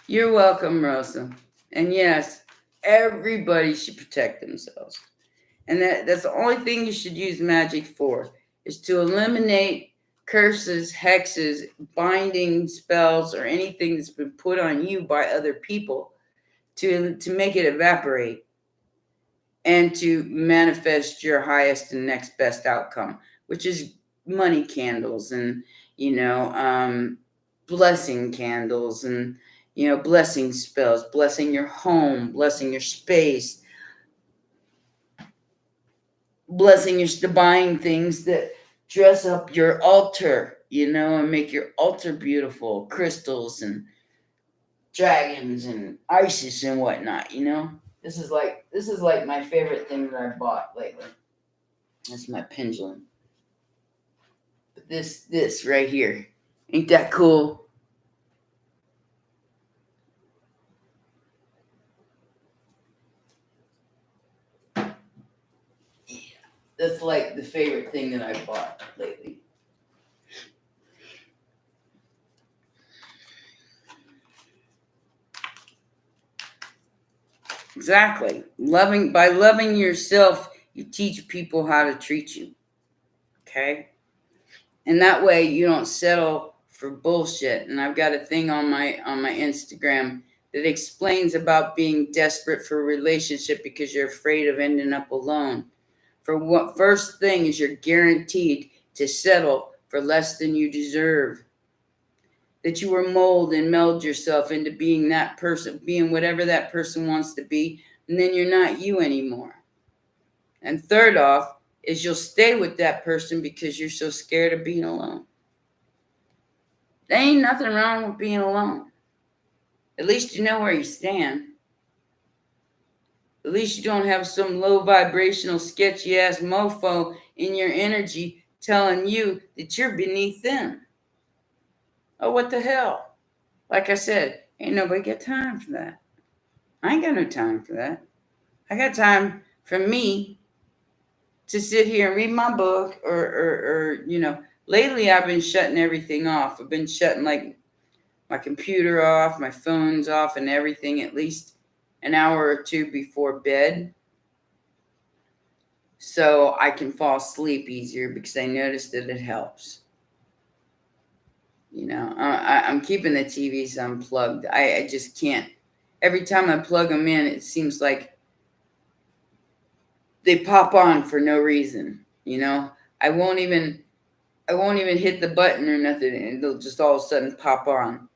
You're welcome, Rosa. And yes, everybody should protect themselves. And that's the only thing you should use magic for, is to eliminate curses, hexes, binding spells, or anything that's been put on you by other people to make it evaporate and to manifest your highest and next best outcome, which is money candles and, blessing candles and, blessing spells, blessing your home, blessing your space, blessing your buying things that dress up your altar, and make your altar beautiful, crystals and dragons and Isis and whatnot. This is like my favorite thing that I bought lately. That's my pendulum. But this right here, ain't that cool? Yeah, that's like the favorite thing that I bought lately. Exactly. By loving yourself, you teach people how to treat you. Okay? And that way you don't settle for bullshit. And I've got a thing on my Instagram that explains about being desperate for a relationship because you're afraid of ending up alone. First thing is you're guaranteed to settle for less than you deserve. That you will mold and meld yourself into being that person, being whatever that person wants to be, and then you're not you anymore. And third off is you'll stay with that person because you're so scared of being alone. There ain't nothing wrong with being alone. At least you know where you stand. At least you don't have some low vibrational sketchy ass mofo in your energy telling you that you're beneath them. Oh, what the hell? Like I said, ain't nobody got time for that. I ain't got no time for that. I got time for me to sit here and read my book or lately I've been shutting everything off. I've been shutting like my computer off, my phones off, and everything at least an hour or two before bed, so I can fall asleep easier because I noticed that it helps. I'm keeping the TVs unplugged. I just can't. Every time I plug them in, it seems like they pop on for no reason. I won't even hit the button or nothing, and they'll just all of a sudden pop on.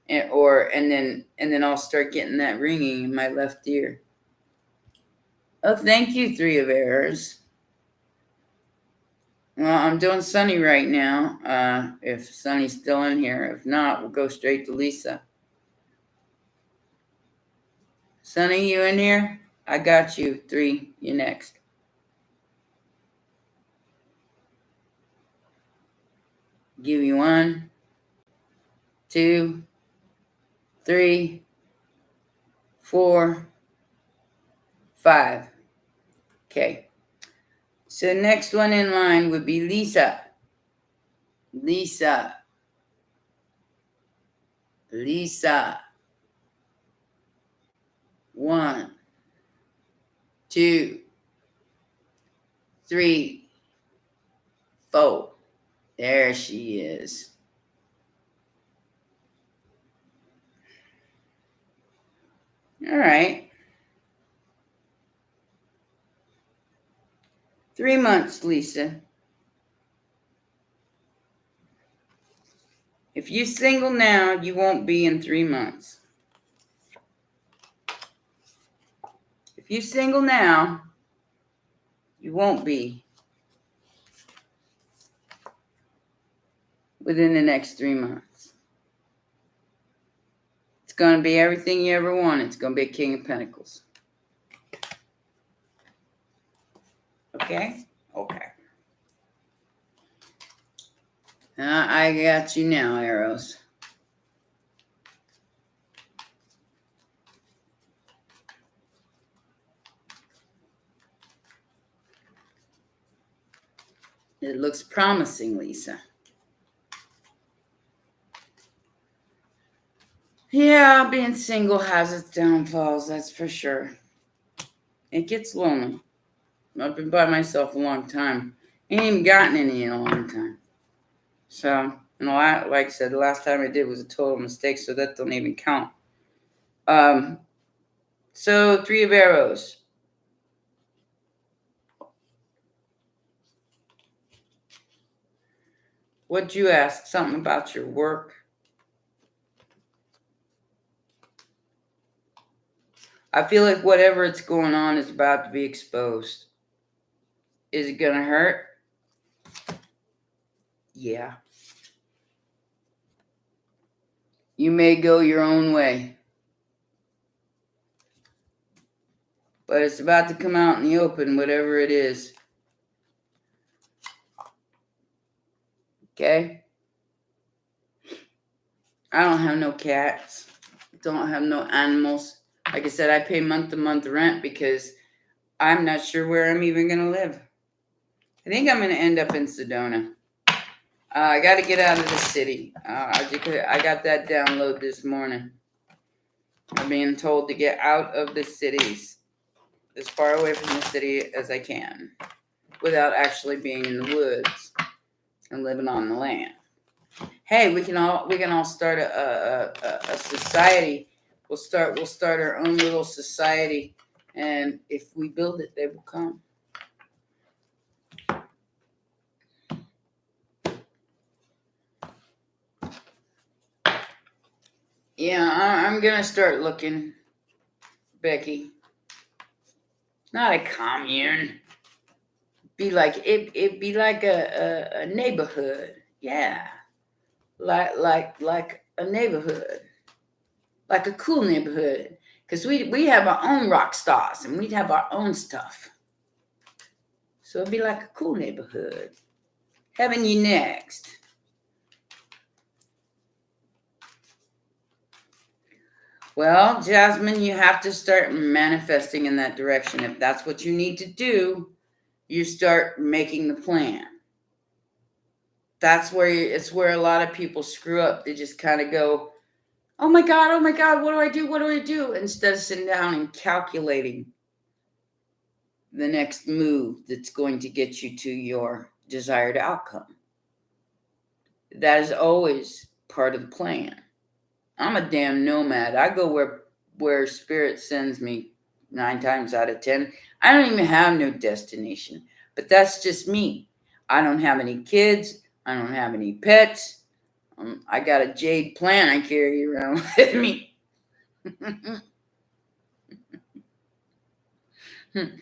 And then I'll start getting that ringing in my left ear. Oh, thank you, Three of Errors. Well, I'm doing Sunny right now. If Sunny's still in here, if not, we'll go straight to Lisa. Sunny, you in here? I got you. 3, you next. Give you 1, 2, 3, 4, 5. Okay. So next one in line would be Lisa. Lisa. 1, 2, 3, 4. There she is. All right. 3 months, Lisa. If you're single now, you won't be in 3 months. If you're single now, you won't be within the next 3 months. It's going to be everything you ever wanted. It's going to be a King of Pentacles. Okay? Okay. I got you now, arrows. It looks promising, Lisa. Yeah, being single has its downfalls, that's for sure. It gets lonely. I've been by myself a long time. Ain't even gotten any in a long time. So, like I said, the last time I did was a total mistake, so that don't even count. So 3 of arrows. What'd you ask? Something about your work? I feel like whatever it's going on is about to be exposed. Is it gonna hurt? Yeah. You may go your own way. But it's about to come out in the open, whatever it is. Okay? I don't have no cats. Don't have no animals. Like I said, I pay month-to-month rent because I'm not sure where I'm even going to live. I think I'm going to end up in Sedona. I got to get out of the city. I got that download this morning. I'm being told to get out of the cities, as far away from the city as I can, without actually being in the woods and living on the land. Hey, we can all start a society. We'll start our own little society, and if we build it, they will come. Yeah, I'm gonna start looking, Becky. Not a commune. It'd be like a neighborhood. Yeah, like a neighborhood, like a cool neighborhood. Because we have our own rock stars and we'd have our own stuff. So it'd be like a cool neighborhood. Having you next. Well, Jasmine, you have to start manifesting in that direction. If that's what you need to do, you start making the plan. It's where a lot of people screw up. They just kind of go, oh my God, what do I do? What do I do? Instead of sitting down and calculating the next move that's going to get you to your desired outcome. That is always part of the plan. I'm a damn nomad. I go where spirit sends me 9 times out of 10. I don't even have no destination, but that's just me. I don't have any kids. I don't have any pets. I got a jade plant I carry around with me. It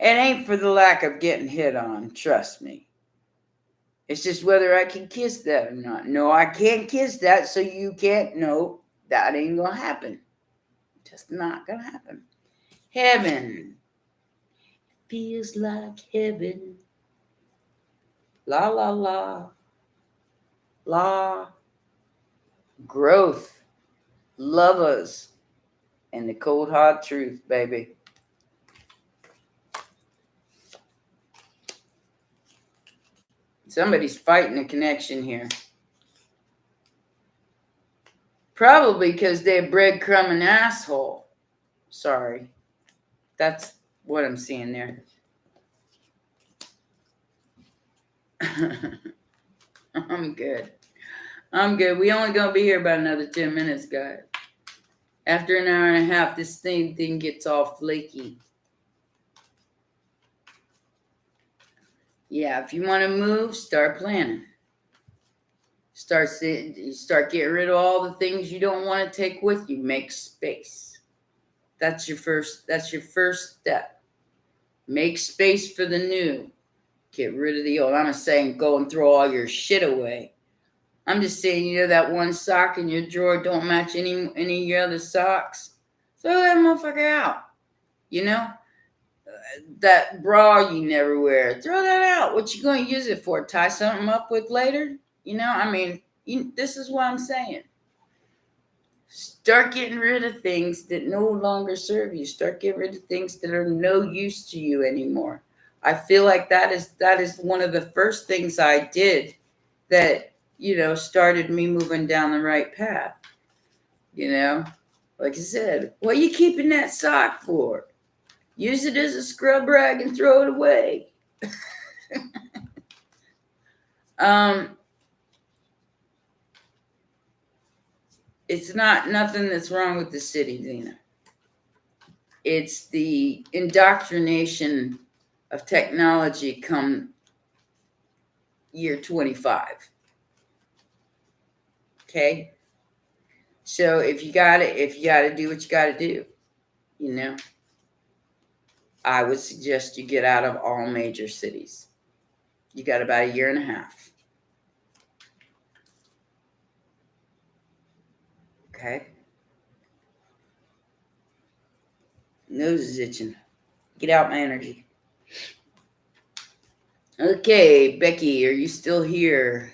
ain't for the lack of getting hit on, trust me. It's just whether I can kiss that or not. No, I can't kiss that, so you can't. No, that ain't gonna happen. Just not gonna happen. Heaven feels like heaven. La la la. La. Growth. Lovers. And the cold hard truth, baby. Somebody's fighting a connection here. Probably because they're breadcrumb an asshole. Sorry. That's what I'm seeing there. I'm good. We only gonna be here about another 10 minutes, guys. After an hour and a half, this thing gets all flaky. Yeah, if you want to move, start planning. Start getting rid of all the things you don't want to take with you. Make space. That's your first step. Make space for the new. Get rid of the old. I'm not saying go and throw all your shit away. I'm just saying, that one sock in your drawer don't match any of your other socks. Throw that motherfucker out. That bra you never wear, throw that out. What you going to use it for? Tie something up with later? This is what I'm saying. Start getting rid of things that no longer serve you. Start getting rid of things that are no use to you anymore. I feel like that is one of the first things I did that, started me moving down the right path. Like I said, what are you keeping that sock for? Use it as a scrub rag and throw it away. It's nothing that's wrong with the city, Zena. It's the indoctrination of technology come year 25. Okay? So if you gotta do what you gotta do, I would suggest you get out of all major cities. You got about a year and a half. Okay? Nose is itching. Get out my energy. Okay, Becky, are you still here?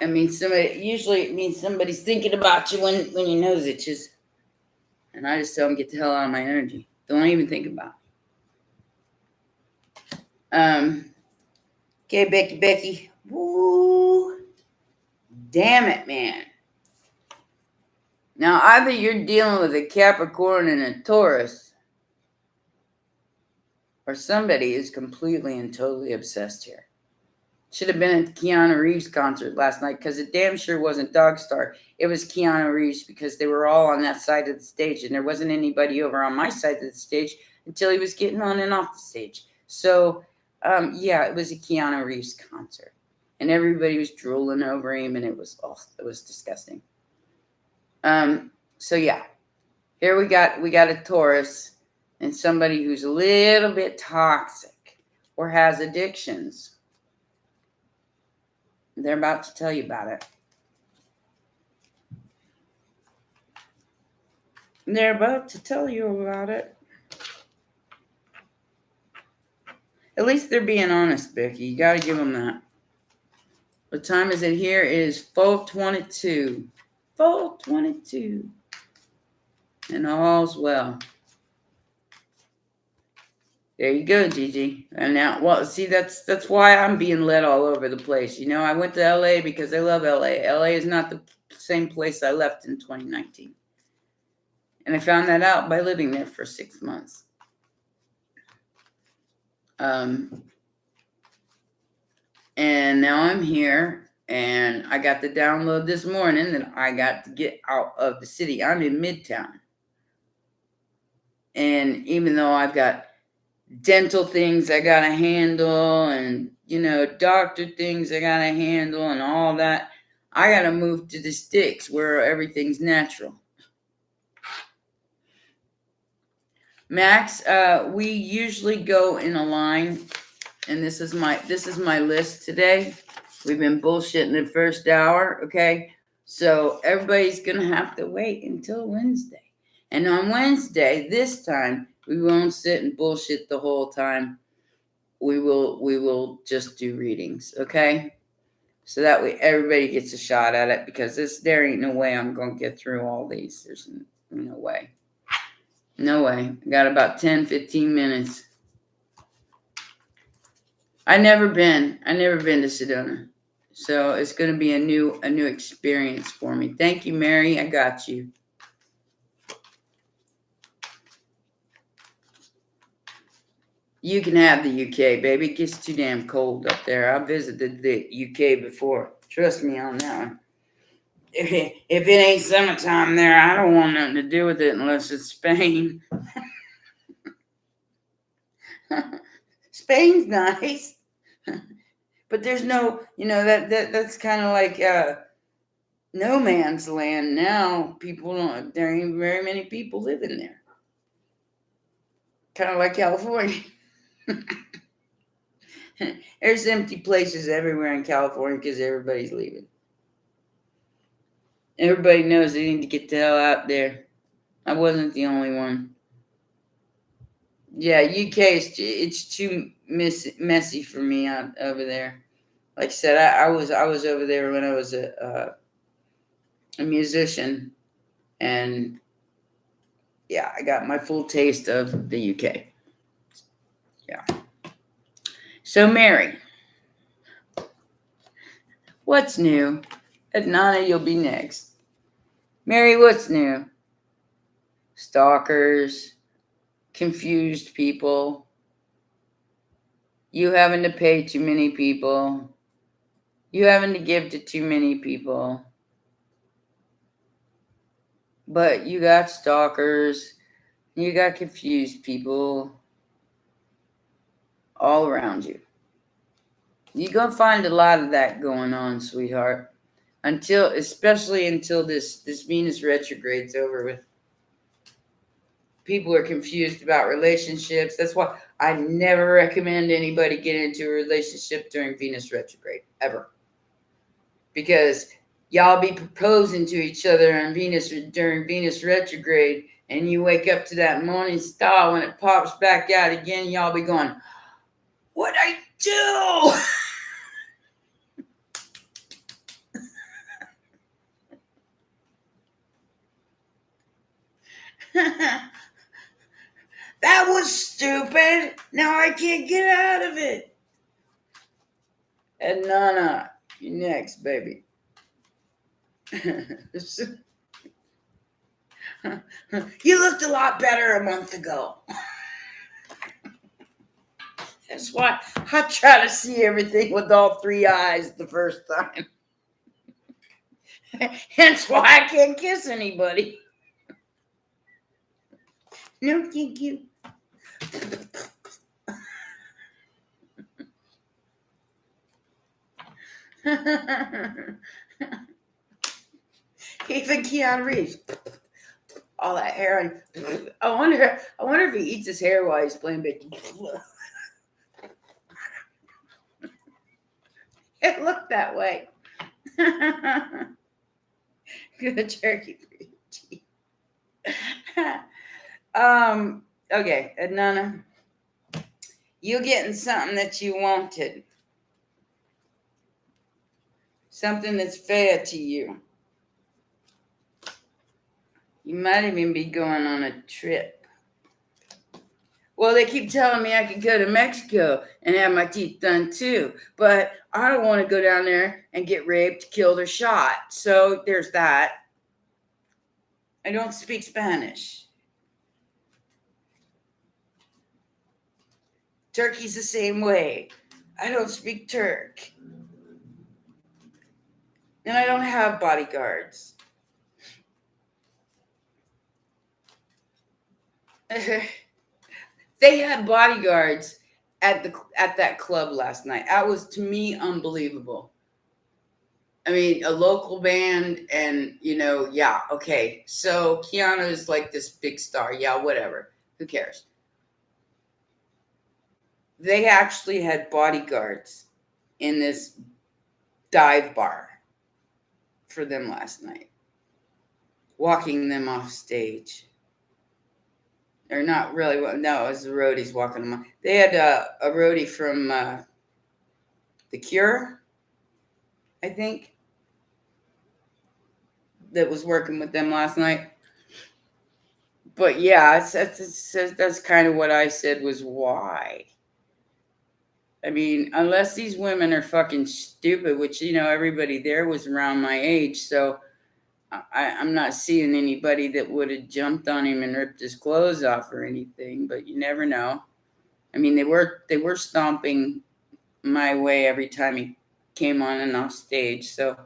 Usually it means somebody's thinking about you when your nose itches. And I just tell them, get the hell out of my energy. Don't even think about it. Okay, Becky. Woo. Damn it, man. Now, either you're dealing with a Capricorn and a Taurus, or somebody is completely and totally obsessed here. Should have been at the Keanu Reeves concert last night, because it damn sure wasn't Dogstar. It was Keanu Reeves, because they were all on that side of the stage, and there wasn't anybody over on my side of the stage until he was getting on and off the stage. So, it was a Keanu Reeves concert, and everybody was drooling over him, and it was disgusting. So yeah, here we got a Taurus and somebody who's a little bit toxic or has addictions. They're about to tell you about it. They're about to tell you about it. At least they're being honest, Becky. You got to give them that. What time is it here? It is 4:22. 4:22. And all's well. There you go, Gigi. And now, see, that's why I'm being led all over the place. I went to LA because I love LA. LA is not the same place I left in 2019. And I found that out by living there for 6 months. And now I'm here, and I got the download this morning that I got to get out of the city. I'm in Midtown. And even though I've got dental things I gotta handle, and doctor things I gotta handle, and all that, I gotta move to the sticks where everything's natural. Max, we usually go in a line, and this is my list today. We've been bullshitting the first hour, okay? So everybody's gonna have to wait until Wednesday. And on Wednesday, this time, we won't sit and bullshit the whole time. We will just do readings, okay? So that way everybody gets a shot at it, because there ain't no way I'm going to get through all these. There's no way. No way. I got about 10, 15 minutes. I never been to Sedona. So it's going to be a new experience for me. Thank you, Mary. I got you. You can have the UK, baby. It gets too damn cold up there. I visited the UK before. Trust me on that one. If it ain't summertime there, I don't want nothing to do with it unless it's Spain. Spain's nice. But there's no, that's kind of like no man's land now. There ain't very many people living there. Kind of like California. There's empty places everywhere in California because everybody's leaving. Everybody knows they need to get the hell out there. I wasn't the only one. Yeah, UK it's too messy for me out over there. Like I said, I was over there when I was a musician, and yeah, I got my full taste of the UK. Yeah. So Mary, what's new? Adnana, you'll be next. Mary, what's new? Stalkers, confused people, you having to pay too many people, you having to give to too many people. But you got stalkers, you got confused people all around you. You're going to find a lot of that going on, sweetheart. Especially until this Venus retrograde's over with. People are confused about relationships. That's why I never recommend anybody get into a relationship during Venus retrograde, ever. Because y'all be proposing to each other on during Venus retrograde, and you wake up to that morning star when it pops back out again, y'all be going, what'd I do? That was stupid. Now I can't get out of it. And Nana, you next, baby. You looked a lot better a month ago. That's why I try to see everything with all three eyes the first time. Hence why I can't kiss anybody. No, thank you. Even Keanu Reeves. All that hair. I wonder if he eats his hair while he's playing big. It looked that way. Good turkey for you. Okay, Adnana. You getting something that you wanted. Something that's fair to you. You might even be going on a trip. Well, they keep telling me I could go to Mexico and have my teeth done too. But I don't want to go down there and get raped, killed, or shot. So there's that. I don't speak Spanish. Turkey's the same way. I don't speak Turk. And I don't have bodyguards. They had bodyguards at that club last night. That was, to me, unbelievable. I mean, a local band, and yeah, okay. So Keanu is like this big star. Yeah, whatever. Who cares? They actually had bodyguards in this dive bar for them last night, walking them off stage. Or not really. No, it was the roadies walking them off. They had a roadie from The Cure, I think, that was working with them last night. But yeah, that's kind of what I said was why. I mean, unless these women are fucking stupid, which, everybody there was around my age, so I'm not seeing anybody that would have jumped on him and ripped his clothes off or anything, but you never know. I mean, they were stomping my way every time he came on and off stage, so.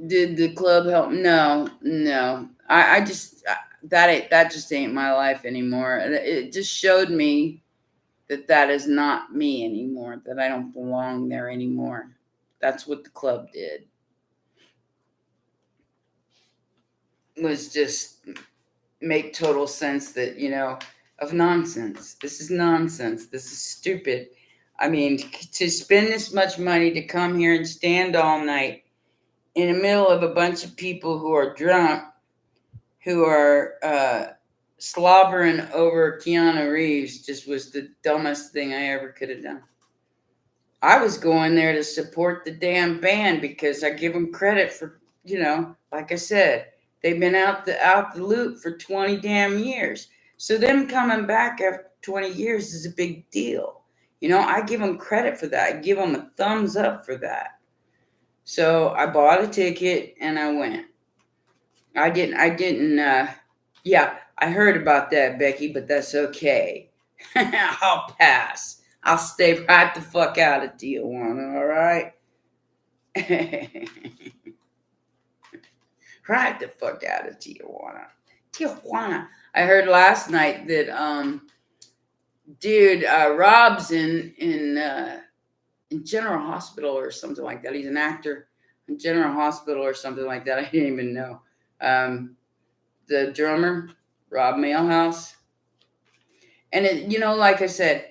Did the club help? No. I just that just ain't my life anymore. It just showed me that is not me anymore. That I don't belong there anymore. That's what the club did. was just make total sense that, of nonsense. This is nonsense. This is stupid. I mean, to spend this much money to come here and stand all night in the middle of a bunch of people who are drunk, who are slobbering over Keanu Reeves, just was the dumbest thing I ever could have done. I was going there to support the damn band because I give them credit for, like I said, they've been out the loop for 20 damn years. So them coming back after 20 years is a big deal. I give them credit for that. I give them a thumbs up for that. So I bought a ticket and I went. I didn't, yeah, I heard about that, Becky, but that's okay. I'll pass. I'll stay right the fuck out of Tijuana, all right? Right the fuck out of Tijuana. Tijuana. I heard last night that Rob's in General Hospital or something like that. He's an actor in General Hospital or something like that. I didn't even know. The drummer, Rob Mailhouse. And like I said,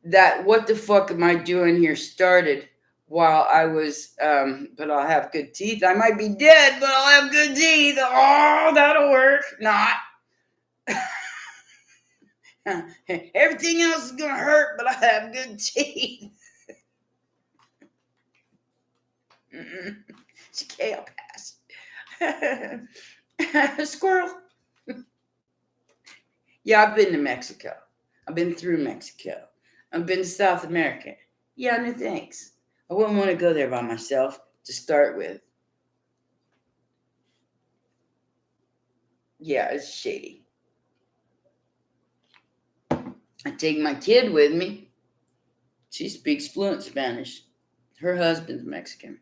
that what the fuck am I doing here started while I was, but I'll have good teeth. I might be dead, but I'll have good teeth. Oh, that'll work. Not. Everything else is going to hurt, but I have good teeth. It's okay, I'll pass. Squirrel. Yeah, I've been to Mexico. I've been through Mexico. I've been to South America. Yeah, no thanks. I wouldn't want to go there by myself to start with. Yeah, it's shady. I take my kid with me. She speaks fluent Spanish. Her husband's Mexican.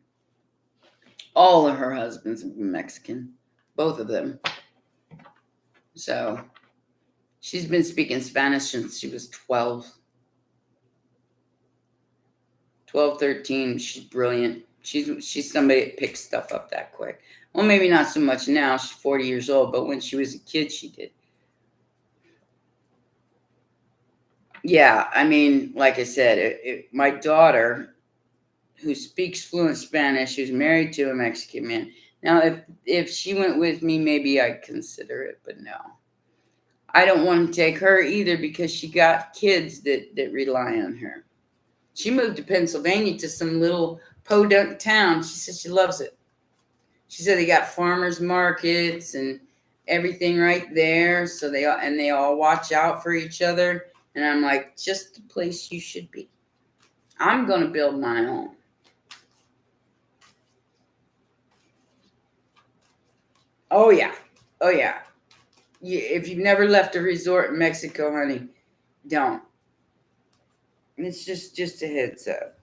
All of her husbands are Mexican. Both of them. So she's been speaking Spanish since she was 12. 12, 13. She's brilliant. She's somebody that picks stuff up that quick. Well, maybe not so much now. She's 40 years old, but when she was a kid, she did. Yeah, I mean, like I said, my daughter, who speaks fluent Spanish, who's married to a Mexican man. Now, if she went with me, maybe I'd consider it, but no. I don't want to take her either because she got kids that rely on her. She moved to Pennsylvania to some little podunk town. She said she loves it. She said they got farmers markets and everything right there. So they all watch out for each other. And I'm like, just the place you should be. I'm going to build my own. Oh, yeah. Oh, yeah. If you've never left a resort in Mexico, honey, don't. It's just a heads up.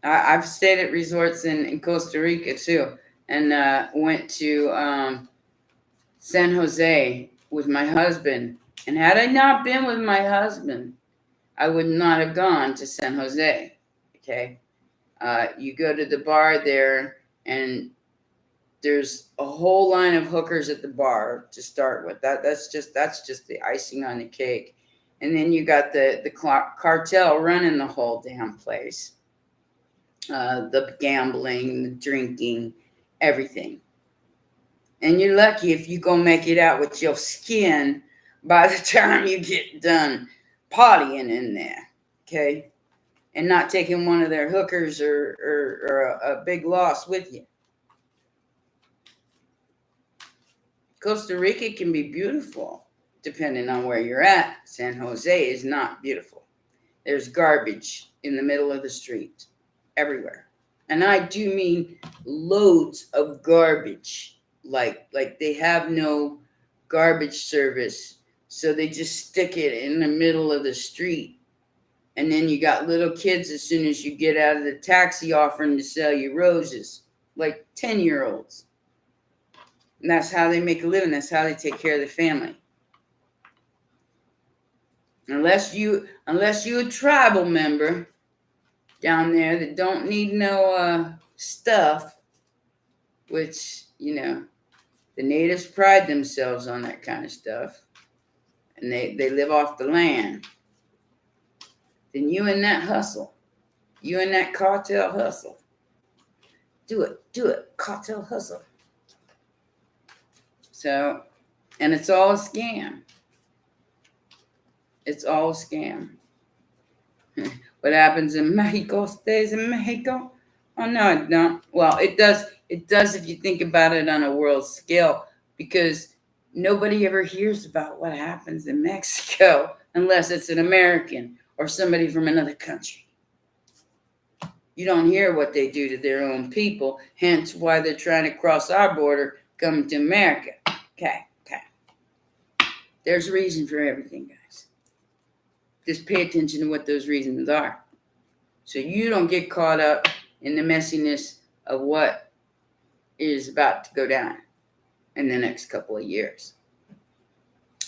I've stayed at resorts in Costa Rica, too. And went to San Jose with my husband. And had I not been with my husband, I would not have gone to San Jose. Okay? You go to the bar there, and there's a whole line of hookers at the bar to start with. That's just the icing on the cake. And then you got the cartel running the whole damn place. The gambling, the drinking, everything. And you're lucky if you go make it out with your skin by the time you get done partying in there, okay? And not taking one of their hookers or a big loss with you. Costa Rica can be beautiful, depending on where you're at. San Jose is not beautiful. There's garbage in the middle of the street, everywhere. And I do mean loads of garbage. Like they have no garbage service, so they just stick it in the middle of the street. And then you got little kids as soon as you get out of the taxi offering to sell you roses, like 10-year-olds. And that's how they make a living. That's how they take care of the family. Unless you a tribal member down there that don't need no stuff, which, The natives pride themselves on that kind of stuff, and they live off the land. Then you in that hustle, you in that cartel hustle. Do it, cartel hustle. So, and it's all a scam. It's all a scam. What happens in Mexico stays in Mexico. Oh no, it don't. Well, it does. It does if you think about it on a world scale, because nobody ever hears about what happens in Mexico unless it's an American or somebody from another country. You don't hear what they do to their own people, hence why they're trying to cross our border, coming to America. Okay. There's a reason for everything, guys. Just pay attention to what those reasons are, so you don't get caught up in the messiness of what is about to go down in the next couple of years.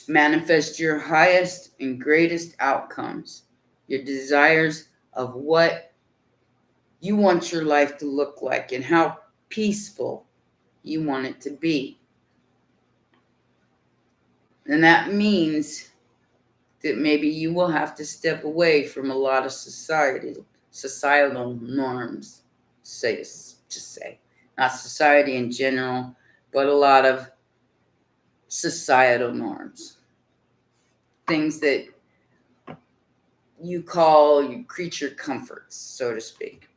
Manifest your highest and greatest outcomes, your desires of what you want your life to look like and how peaceful you want it to be. And that means that maybe you will have to step away from a lot of societal norms, not society in general, but a lot of societal norms, things that you call your creature comforts, so to speak.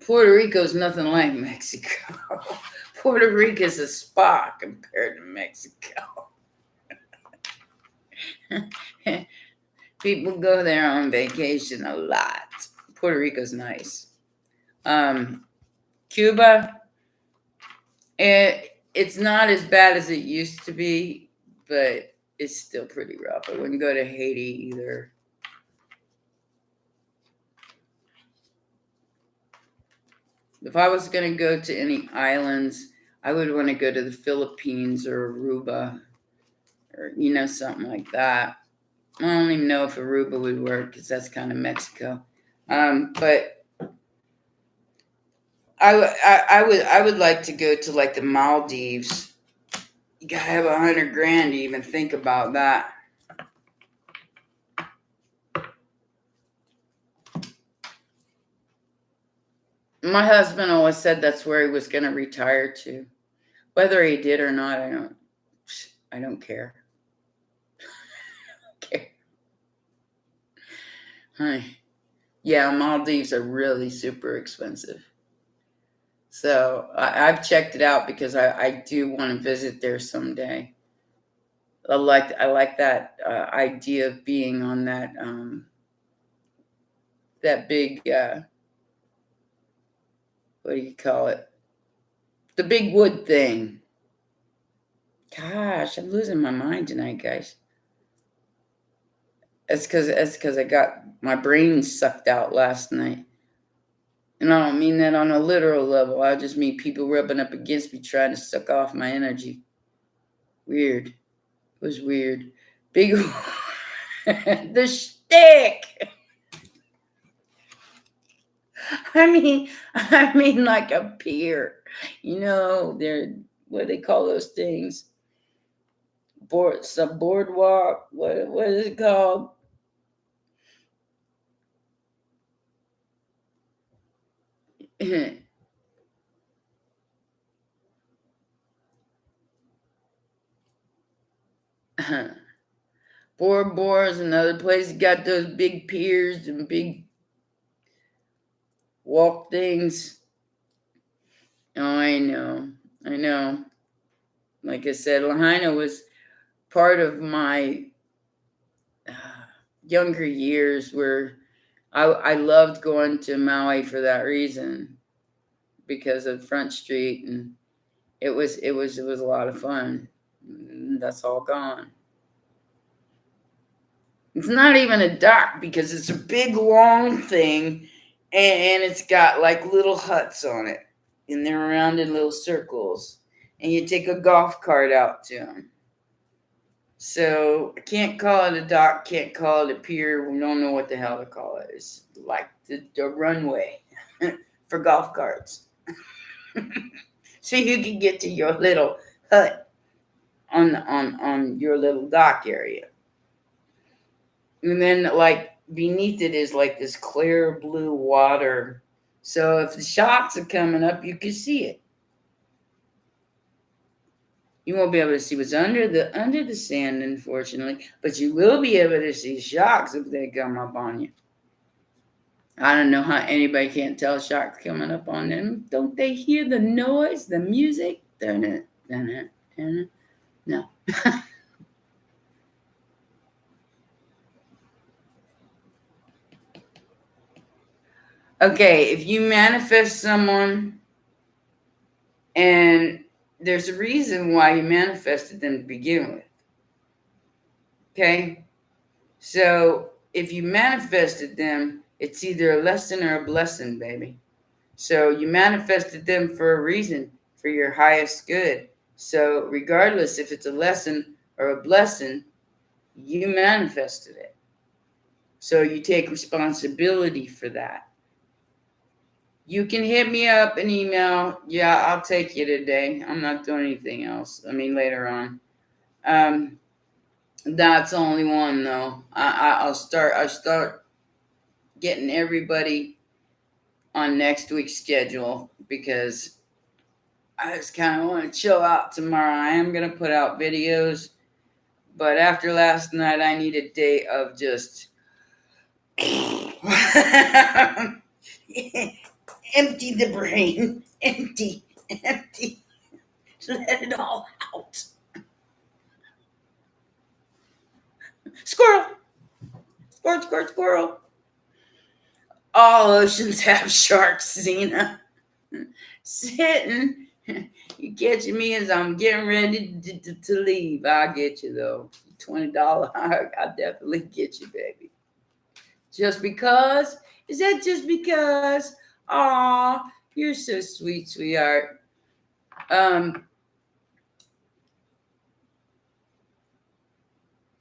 Puerto Rico's nothing like Mexico. Puerto Rico's a spa compared to Mexico. People go there on vacation a lot. Puerto Rico's nice. Cuba, it's not as bad as it used to be, but it's still pretty rough. I wouldn't go to Haiti either. If I was going to go to any islands, I would want to go to the Philippines or Aruba or, something like that. I don't even know if Aruba would work because that's kind of Mexico. But I would like to go to like the Maldives. You gotta have $100,000 to even think about that. My husband always said that's where he was going to retire to. Whether he did or not, I don't care. Okay. Yeah, Maldives are really super expensive. So I've checked it out because I do want to visit there someday. I like that idea of being on that big what do you call it? The big wood thing. Gosh, I'm losing my mind tonight, guys. That's because I got my brain sucked out last night. And I don't mean that on a literal level. I just mean people rubbing up against me trying to suck off my energy. Weird. It was weird. Big the shtick. I mean like a pier. They're what do they call those things? Boardwalk. What is it called? Board's another place. Got those big piers and big walk things. Oh, I know. Like I said, Lahaina was part of my younger years where I loved going to Maui for that reason, because of Front Street, and it was a lot of fun. That's all gone. It's not even a dock because it's a big long thing, and it's got like little huts on it, and they're around in little circles, and you take a golf cart out to them. So I can't call it a dock, can't call it a pier. We don't know what the hell to call it. It's like the runway for golf carts. So you can get to your little hut on your little dock area. And then like beneath it is like this clear blue water. So if the sharks are coming up, you can see it. You won't be able to see what's under the sand, unfortunately, but you will be able to see sharks if they come up on you. I don't know how anybody can't tell sharks coming up on them. Don't they hear the noise, the music? Dun it, dun it, dun it. No. Okay, if you manifest someone and there's a reason why you manifested them to begin with. Okay? So if you manifested them, it's either a lesson or a blessing, baby. So you manifested them for a reason, for your highest good. So regardless if it's a lesson or a blessing, you manifested it. So you take responsibility for that. You can hit me up an email. Yeah, I'll take you today. I'm not doing anything else. I mean, later on. That's only one though. I start getting everybody on next week's schedule because I just kind of want to chill out tomorrow. I am gonna put out videos, but after last night, I need a day of just empty the brain, empty. Let it all out. Squirrel. Squirrel. All oceans have sharks, Zena. Sitting, you catching me as I'm getting ready to leave. I'll get you though. $20. I'll definitely get you, baby. Just because? Is that just because? Aw, you're so sweet, sweetheart.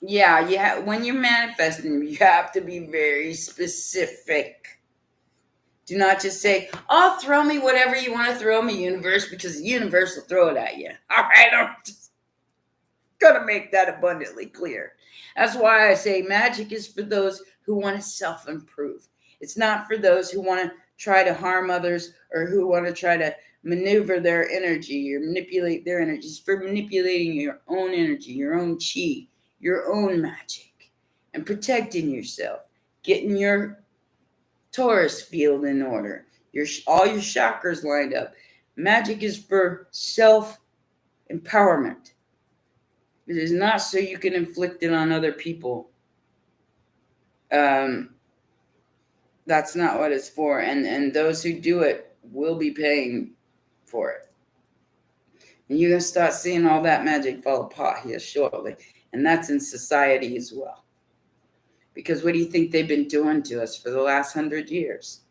Yeah, when you're manifesting, you have to be very specific. Do not just say, "Oh, throw me whatever you want to throw me, universe," because the universe will throw it at you. All right, I'm just gonna make that abundantly clear. That's why I say magic is for those who want to self-improve. It's not for those who want to try to harm others or who want to try to maneuver their energy or manipulate their energy. It's for manipulating your own energy, your own chi, your own magic, and protecting yourself, getting your Taurus field in order, all your chakras lined up. Magic is for self-empowerment. It is not so you can inflict it on other people. That's not what it's for. And those who do it will be paying for it. And you're going to start seeing all that magic fall apart here shortly. And that's in society as well. Because what do you think they've been doing to us for the last 100 years?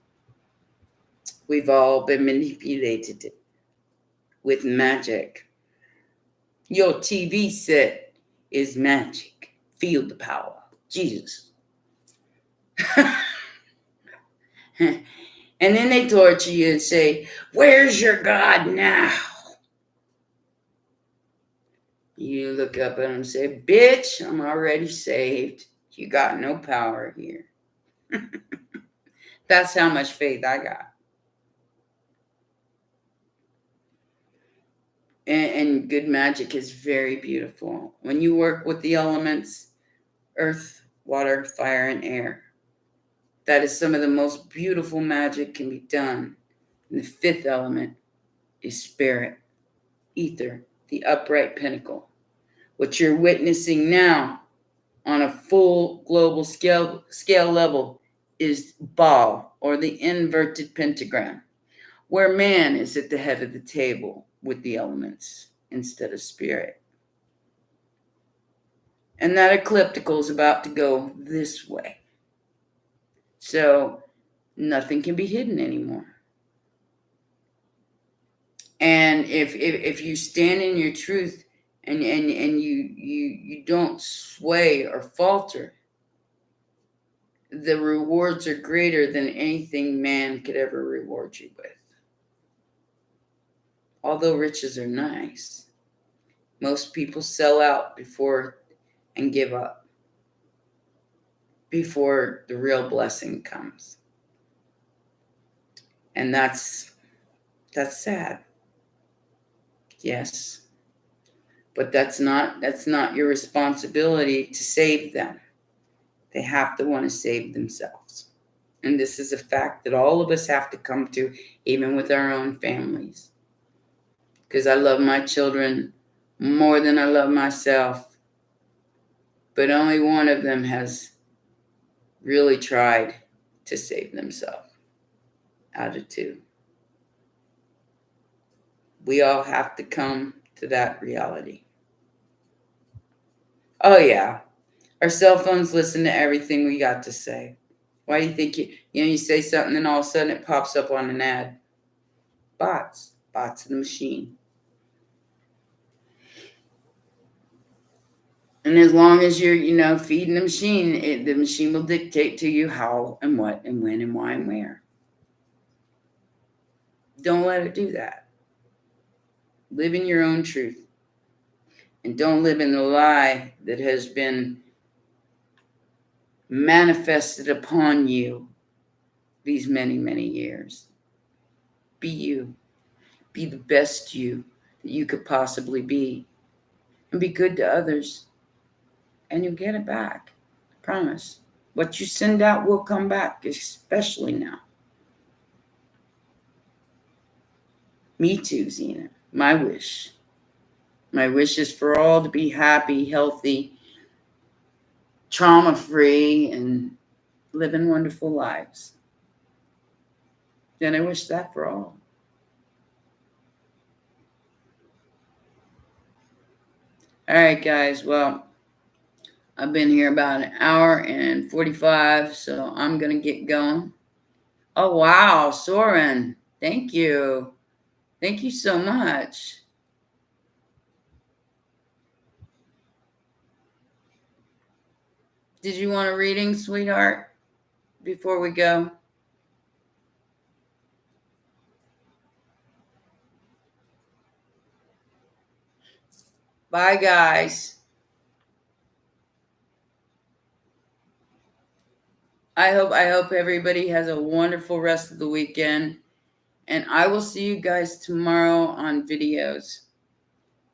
We've all been manipulated with magic. Your TV set is magic. Feel the power. Jesus. And then they torture you and say, "Where's your God now?" You look up at them and say, "Bitch, I'm already saved. You got no power here." That's how much faith I got. And good magic is very beautiful. When you work with the elements, earth, water, fire, and air, that is some of the most beautiful magic can be done. And the fifth element is spirit, ether, the upright pinnacle. What you're witnessing now on a full global scale level is Baal, or the inverted pentagram, where man is at the head of the table with the elements instead of spirit. And that ecliptical is about to go this way. So nothing can be hidden anymore. And if you stand in your truth and you don't sway or falter, the rewards are greater than anything man could ever reward you with. although riches are nice, most people sell out before and give up before the real blessing comes. And that's sad. Yes. But that's not your responsibility to save them. They have to want to save themselves. And this is a fact that all of us have to come to, even with our own families. Because I love my children more than I love myself. But only one of them has really tried to save themselves out of two. We all have to come to that reality. Oh, yeah. Our cell phones listen to everything we got to say. Why do you think you say something and all of a sudden it pops up on an ad? Bots in the machine. And as long as you're, feeding the machine, the machine will dictate to you how and what and when and why and where. Don't let it do that. Live in your own truth. And don't live in the lie that has been manifested upon you these many, many years. Be you. Be the best you that you could possibly be. And be good to others. And you'll get it back. I promise. What you send out will come back, especially now. Me too, Zena. My wish. My wish is for all to be happy, healthy, trauma-free, and living wonderful lives. And I wish that for all. All right, guys. Well, I've been here about an hour and 45, so I'm going to get going. Oh, wow, Soren. Thank you. Thank you so much. Did you want a reading, sweetheart, before we go? Bye, guys. I hope everybody has a wonderful rest of the weekend. And I will see you guys tomorrow on videos.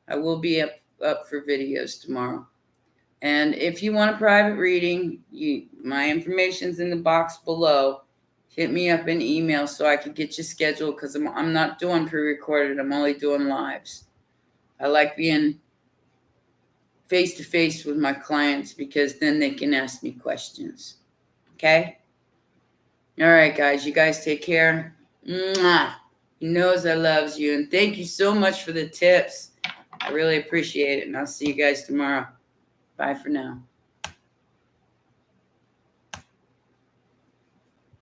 I will be up for videos tomorrow. And if you want a private reading, my information's in the box below. Hit me up in email so I can get you scheduled, because I'm not doing pre-recorded. I'm only doing lives. I like being face-to-face with my clients because then they can ask me questions. Okay? All right, guys. You guys take care. Mwah. He knows I loves you. And thank you so much for the tips. I really appreciate it. And I'll see you guys tomorrow. Bye for now.